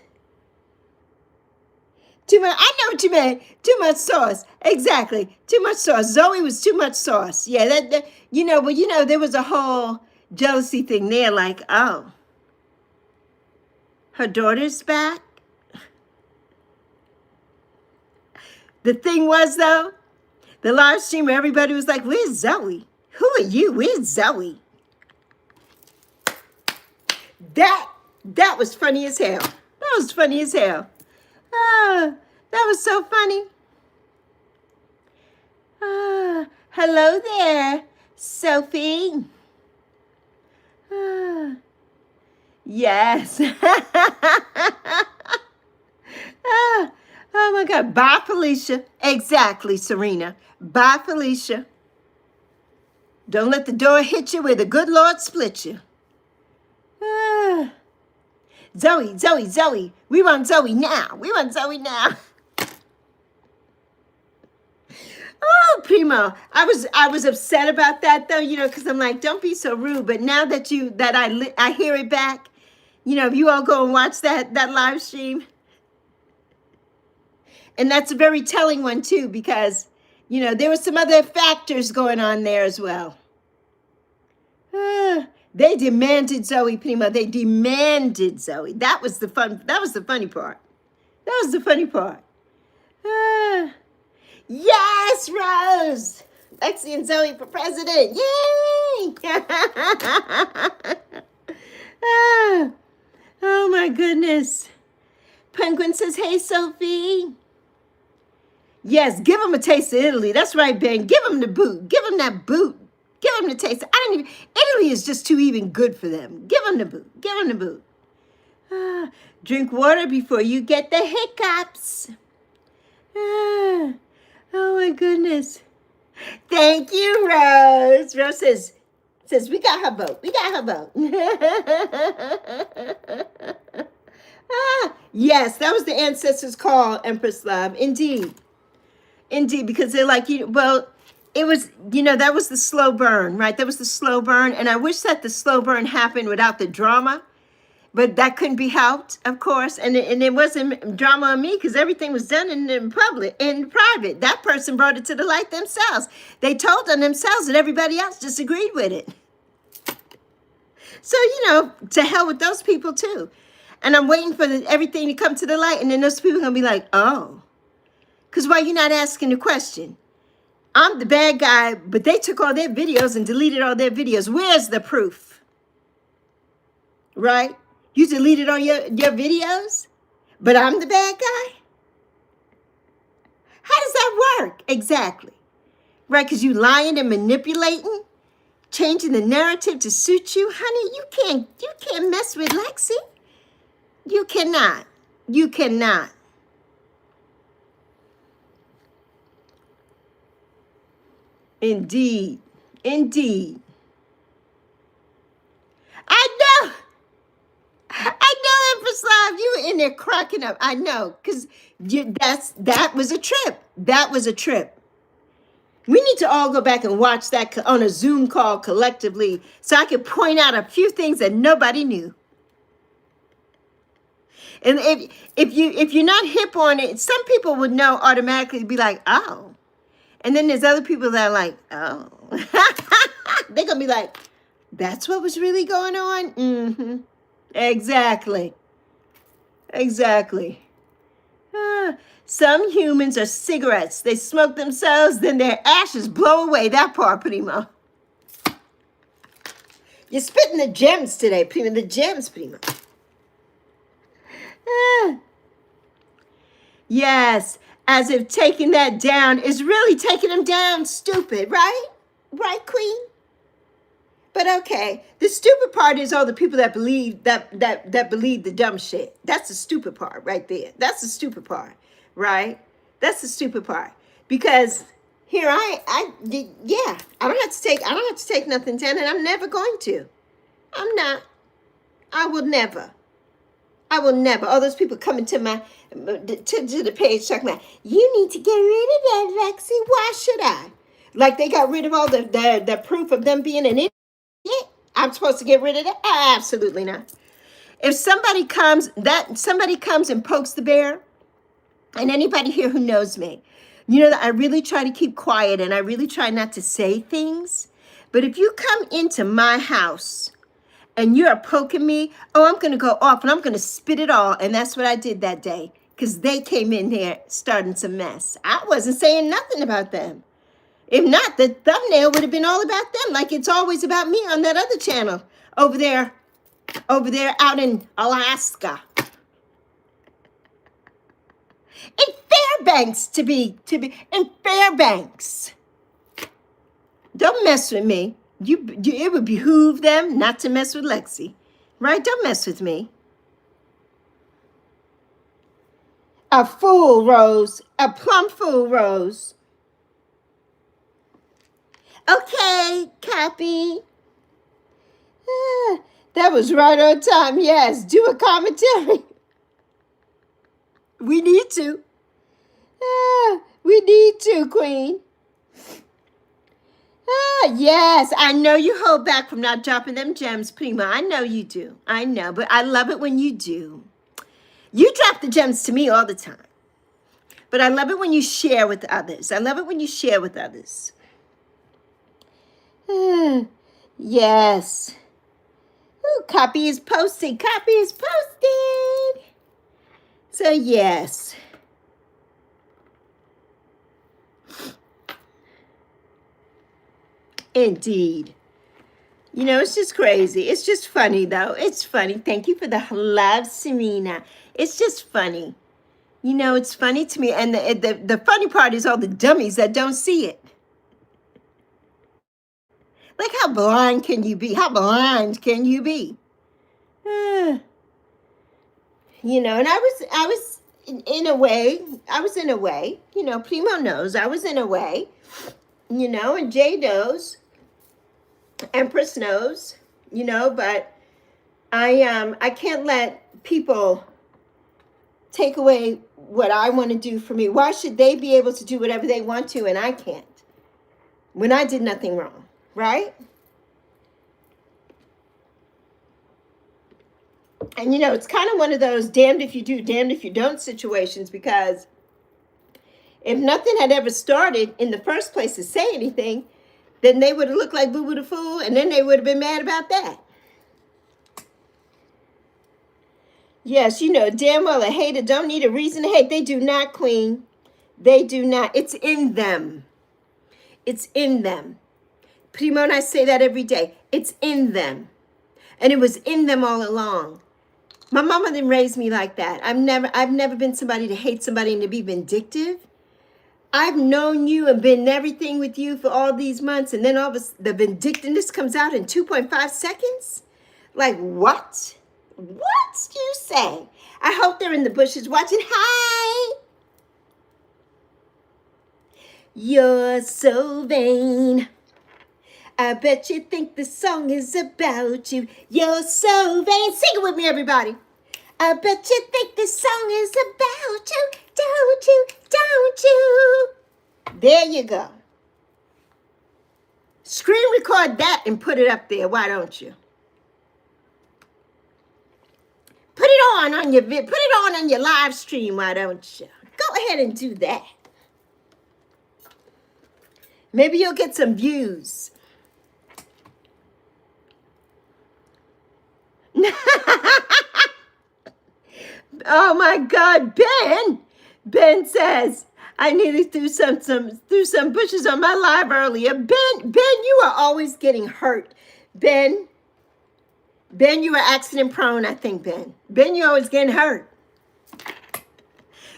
Too much. I know what you meant. Too much sauce. Exactly. Too much sauce. Zoe was too much sauce. Yeah, that there was a whole jealousy thing there. Like, oh, her daughter's back. The thing was, though, the live stream where everybody was like, where's Zoe? Who are you? Where's Zoe? That was funny as hell. That was funny as hell. That was so funny. Hello there, Sophie. Yes. Oh my God. Bye, Felicia. Exactly, Serena. Bye, Felicia. Don't let the door hit you where the good Lord split you. Ah. Zoe. We want Zoe now. We want Zoe now. Oh, Primo. I was upset about that though, because I'm like, don't be so rude. But now that I hear it back, if you all go and watch that live stream, and that's a very telling one too, because there were some other factors going on there as well. They demanded Zoe, Primo. They demanded Zoe. That was the funny part. That was the funny part. Yes, Rose. Lexi and Zoe for president. Yay! Oh my goodness. Penguin says, hey, Sophie. Yes, give them a taste of Italy. That's right, Ben. Give them the boot. Give them that boot. Give them the taste. Italy is just too even good for them. Give them the boot. Give them the boot. Drink water before you get the hiccups. Oh my goodness. Thank you, Rose. Rose says, we got her boat. We got her boat. Yes, that was the ancestors' call, Empress Love. Indeed, because they're like, it was, that was the slow burn, right? That was the slow burn. And I wish that the slow burn happened without the drama, but that couldn't be helped, of course. And it wasn't drama on me because everything was done in private. That person brought it to the light themselves. They told on themselves and everybody else disagreed with it. So, to hell with those people too. And I'm waiting for everything to come to the light. And then those people are going to be like, oh. Because why you not asking the question? I'm the bad guy, but they took all their videos and deleted all their videos. Where's the proof? Right? You deleted all your videos, but I'm the bad guy? How does that work? Exactly. Right? Because you lying and manipulating, changing the narrative to suit you. Honey, you can't mess with Lexi. You cannot. You cannot. Indeed. I know, Empress Love, you were in there cracking up. I know, because that was a trip. That was a trip. We need to all go back and watch that on a Zoom call collectively so I can point out a few things that nobody knew. And if you're not hip on it, some people would know automatically, be like, oh. And then there's other people that are like, oh. They're going to be like, that's what was really going on? Mm-hmm. Exactly. Some humans are cigarettes. They smoke themselves, then their ashes blow away. That part, Primo. You're spitting the gems today, Primo. The gems, Primo. Yes, as if taking that down is really taking them down, stupid, right? Right, Queen? But okay, the stupid part is all the people that believe that believe the dumb shit. That's the stupid part right there. That's the stupid part, right? That's the stupid part. Because here I don't have to take nothing down, and I'm never going to. I'm not. I will never. All those people coming to my to the page talking about, you need to get rid of that, Lexi. Why should I? Like they got rid of all the proof of them being an idiot. I'm supposed to get rid of that? Absolutely not. If somebody comes and pokes the bear, and anybody here who knows me, that I really try to keep quiet and I really try not to say things. But if you come into my house and you're poking me, I'm going to go off and I'm going to spit it all. And that's what I did that day because they came in here starting some mess. I wasn't saying nothing about them. If not, the thumbnail would have been all about them, like it's always about me on that other channel over there out in Alaska. In Fairbanks, to be in Fairbanks. Don't mess with me. It would behoove them not to mess with Lexi, right? Don't mess with me. A fool, Rose. A plum fool, Rose. Okay, Cappy. That was right on time. Yes, do a commentary. We need to. We need to, Queen. Yes, I know you hold back from not dropping them gems, Prima. I know you do. I know, but I love it when you do. You drop the gems to me all the time. But I love it when you share with others. I love it when you share with others. Yes. Ooh, copy is posted. Copy is posted. So, yes. Indeed. You know, it's just crazy. It's just funny, though. It's funny. Thank you for the love, Serena. It's just funny. You know, it's funny to me. And the funny part is all the dummies that don't see it. Like, how blind can you be? How blind can you be? You know, and I was in a way, you know, Primo knows, I was in a way, you know, and Jay knows, Empress knows, you know, but I can't let people take away what I want to do for me. Why should they be able to do whatever they want to and I can't? When I did nothing wrong, right? And, you know, it's kind of one of those damned if you do, damned if you don't situations, because if nothing had ever started in the first place to say anything, then they would have looked like Boo Boo the Fool, and then they would have been mad about that. Yes, you know, damn well a hater don't need a reason to hate. They do not, Queen. They do not. It's in them. It's in them. Primo and I say that every day. It's in them. And it was in them all along. My mama didn't raise me like that. I've never been somebody to hate somebody and to be vindictive. I've known you and been everything with you for all these months, and then all of the vindictiveness comes out in 2.5 seconds? Like, what? What do you say? I hope they're in the bushes watching. Hi! You're so vain. I bet you think the song is about you. You're so vain. Sing it with me, everybody. I bet you think this song is about you. Don't you? Don't you? There you go. Screen record that and put it up there. Why don't you? Put it on your live stream. Why don't you? Go ahead and do that. Maybe you'll get some views. Oh my God, Ben! Ben says, I nearly threw some bushes on my live earlier. Ben, you are always getting hurt. Ben, you are accident prone, I think, Ben. Ben, you're always getting hurt.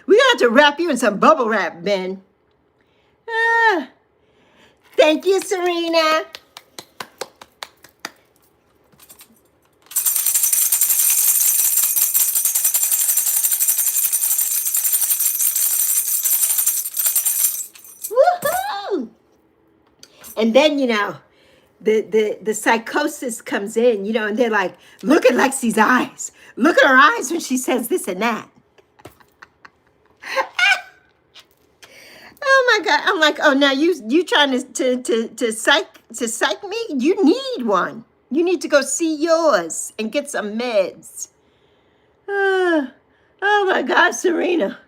We got to wrap you in some bubble wrap, Ben. Thank you, Serena. Woohoo! And then, you know, the psychosis comes in, you know, and they're like, look at Lexi's eyes. Look at her eyes when she says this and that. Oh my God. I'm like, oh, now you trying to psych me? You need one. You need to go see yours and get some meds. Oh my God, Serena.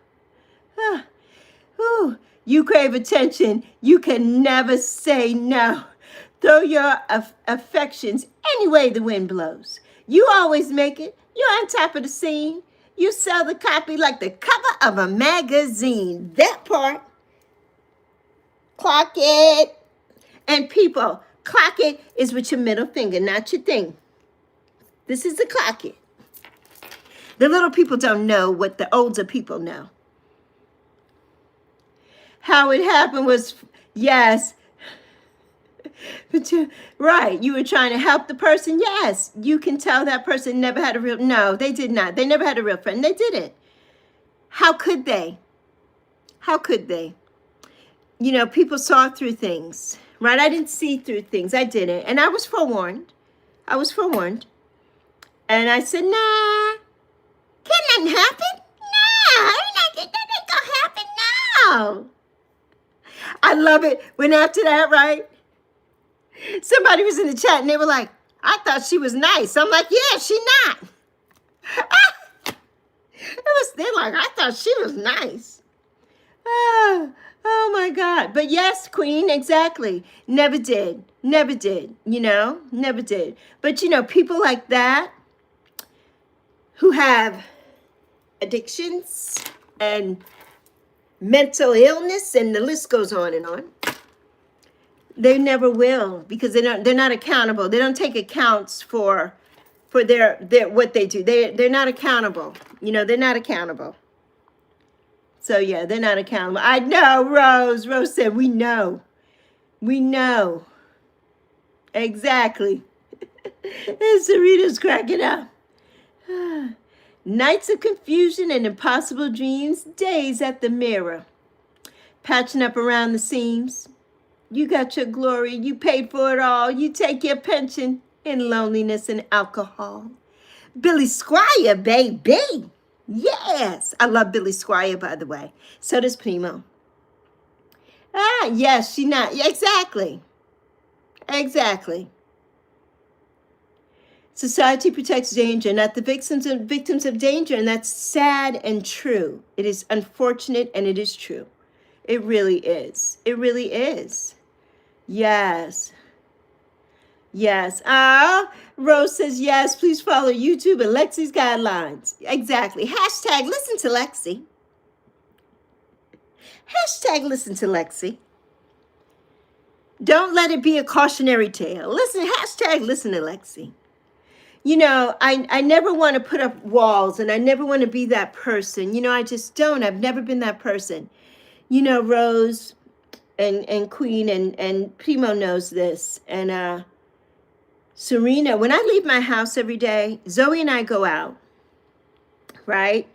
You crave attention. You can never say no. Throw your affections any way the wind blows. You always make it. You're on top of the scene. You sell the copy like the cover of a magazine. That part. Clock it. And people, clock it is with your middle finger, not your thing. This is the clock it. The little people don't know what the older people know. How it happened was, yes. But right, you were trying to help the person. Yes, you can tell that person never had a real, no, they did not. They never had a real friend. They didn't. How could they? How could they? You know, people saw through things, right? I didn't see through things. I didn't. And I was forewarned. I was forewarned. And I said, nah, can nothing happen? No, that ain't gonna happen. No. I love it when after that, right? Somebody was in the chat and they were like, I thought she was nice. I'm like, yeah, she not. They're like, I thought she was nice. Oh my God. But yes, Queen, exactly. Never did. Never did. You know, never did. But you know, people like that who have addictions and mental illness, and the list goes on and on. They never will, because they're not accountable. They don't take accounts for their what they do. They're not accountable. You know, they're not accountable. So yeah, they're not accountable. I know, Rose. Rose said, we know. We know. Exactly. And Sarita's cracking up. Nights of confusion and impossible dreams, days at the mirror. Patching up around the seams. You got your glory. You paid for it all. You take your pension in loneliness and alcohol. Billy Squire, baby. Yes. I love Billy Squire, by the way. So does Primo. Yes, she not. Exactly. Exactly. Society protects danger, not the victims of danger, and that's sad and true. It is unfortunate, and it is true. It really is. It really is. Yes. Yes. Rose says, yes, please follow YouTube and Lexi's guidelines. Exactly. Hashtag listen to Lexi. Hashtag listen to Lexi. Don't let it be a cautionary tale. Listen, hashtag listen to Lexi. You know, I never want to put up walls, and I never want to be that person. You know, I just don't. I've never been that person. You know, Rose and Queen and Primo knows this. And Serena, when I leave my house every day, Zoe and I go out, right?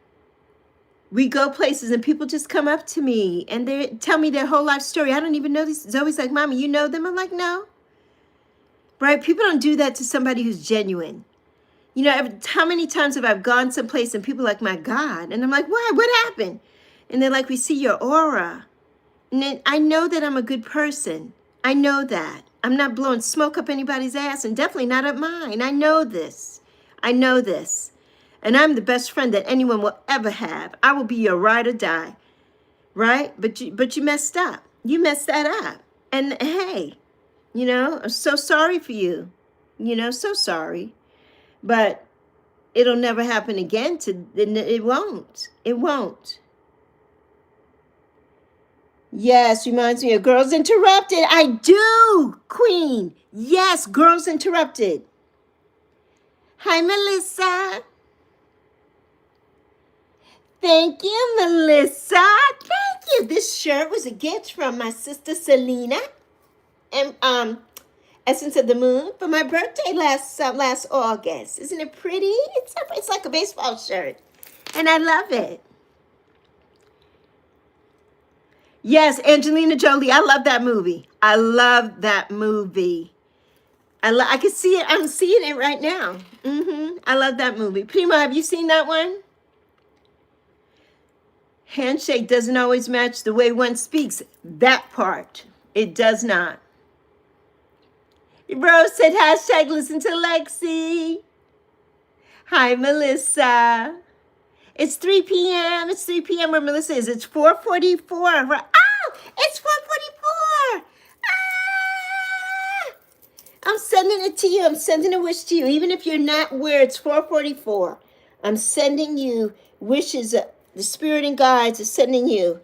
We go places and people just come up to me and they tell me their whole life story. I don't even know these. Zoe's like, Mommy, you know them? I'm like, no. Right? People don't do that to somebody who's genuine. You know, how many times have I gone someplace and people are like, my God. And I'm like, why? What happened? And they're like, we see your aura. And then I know that I'm a good person. I know that. I'm not blowing smoke up anybody's ass, and definitely not up mine. I know this. I know this. And I'm the best friend that anyone will ever have. I will be your ride or die. Right? But you messed up. You messed that up. And hey, you know, I'm so sorry for you. You know, so sorry. But it'll never happen again. It won't. It won't. Yes, reminds me of Girls Interrupted. I do, Queen. Yes, Girls Interrupted. Hi, Melissa. Thank you, Melissa. Thank you. This shirt was a gift from my sister Selena and Essence of the Moon for my birthday last August. Isn't it pretty? It's like a baseball shirt, and I love it. Yes, Angelina Jolie. I love that movie. I love that movie. I can see it. I'm seeing it right now. I love that movie. Primo, have you seen that one? Handshake doesn't always match the way one speaks. That part. It does not. Rose said, hashtag listen to Lexi. Hi, Melissa. It's 3 p.m. It's 3 p.m. where Melissa is. It's 4:44. Oh, it's 4:44. I'm sending it to you. I'm sending a wish to you. Even if you're not where it's 4:44. I'm sending you wishes. The spirit and guides are sending you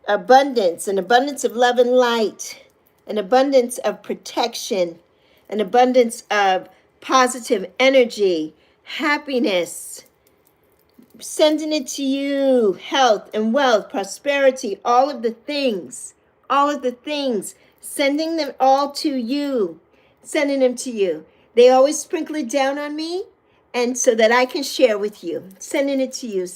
abundance, an abundance of love and light, an abundance of protection, an abundance of positive energy, happiness. Sending it to you, health and wealth, prosperity, all of the things, sending them all to you, sending them to you. They always sprinkle it down on me, and so that I can share with you, sending it to you,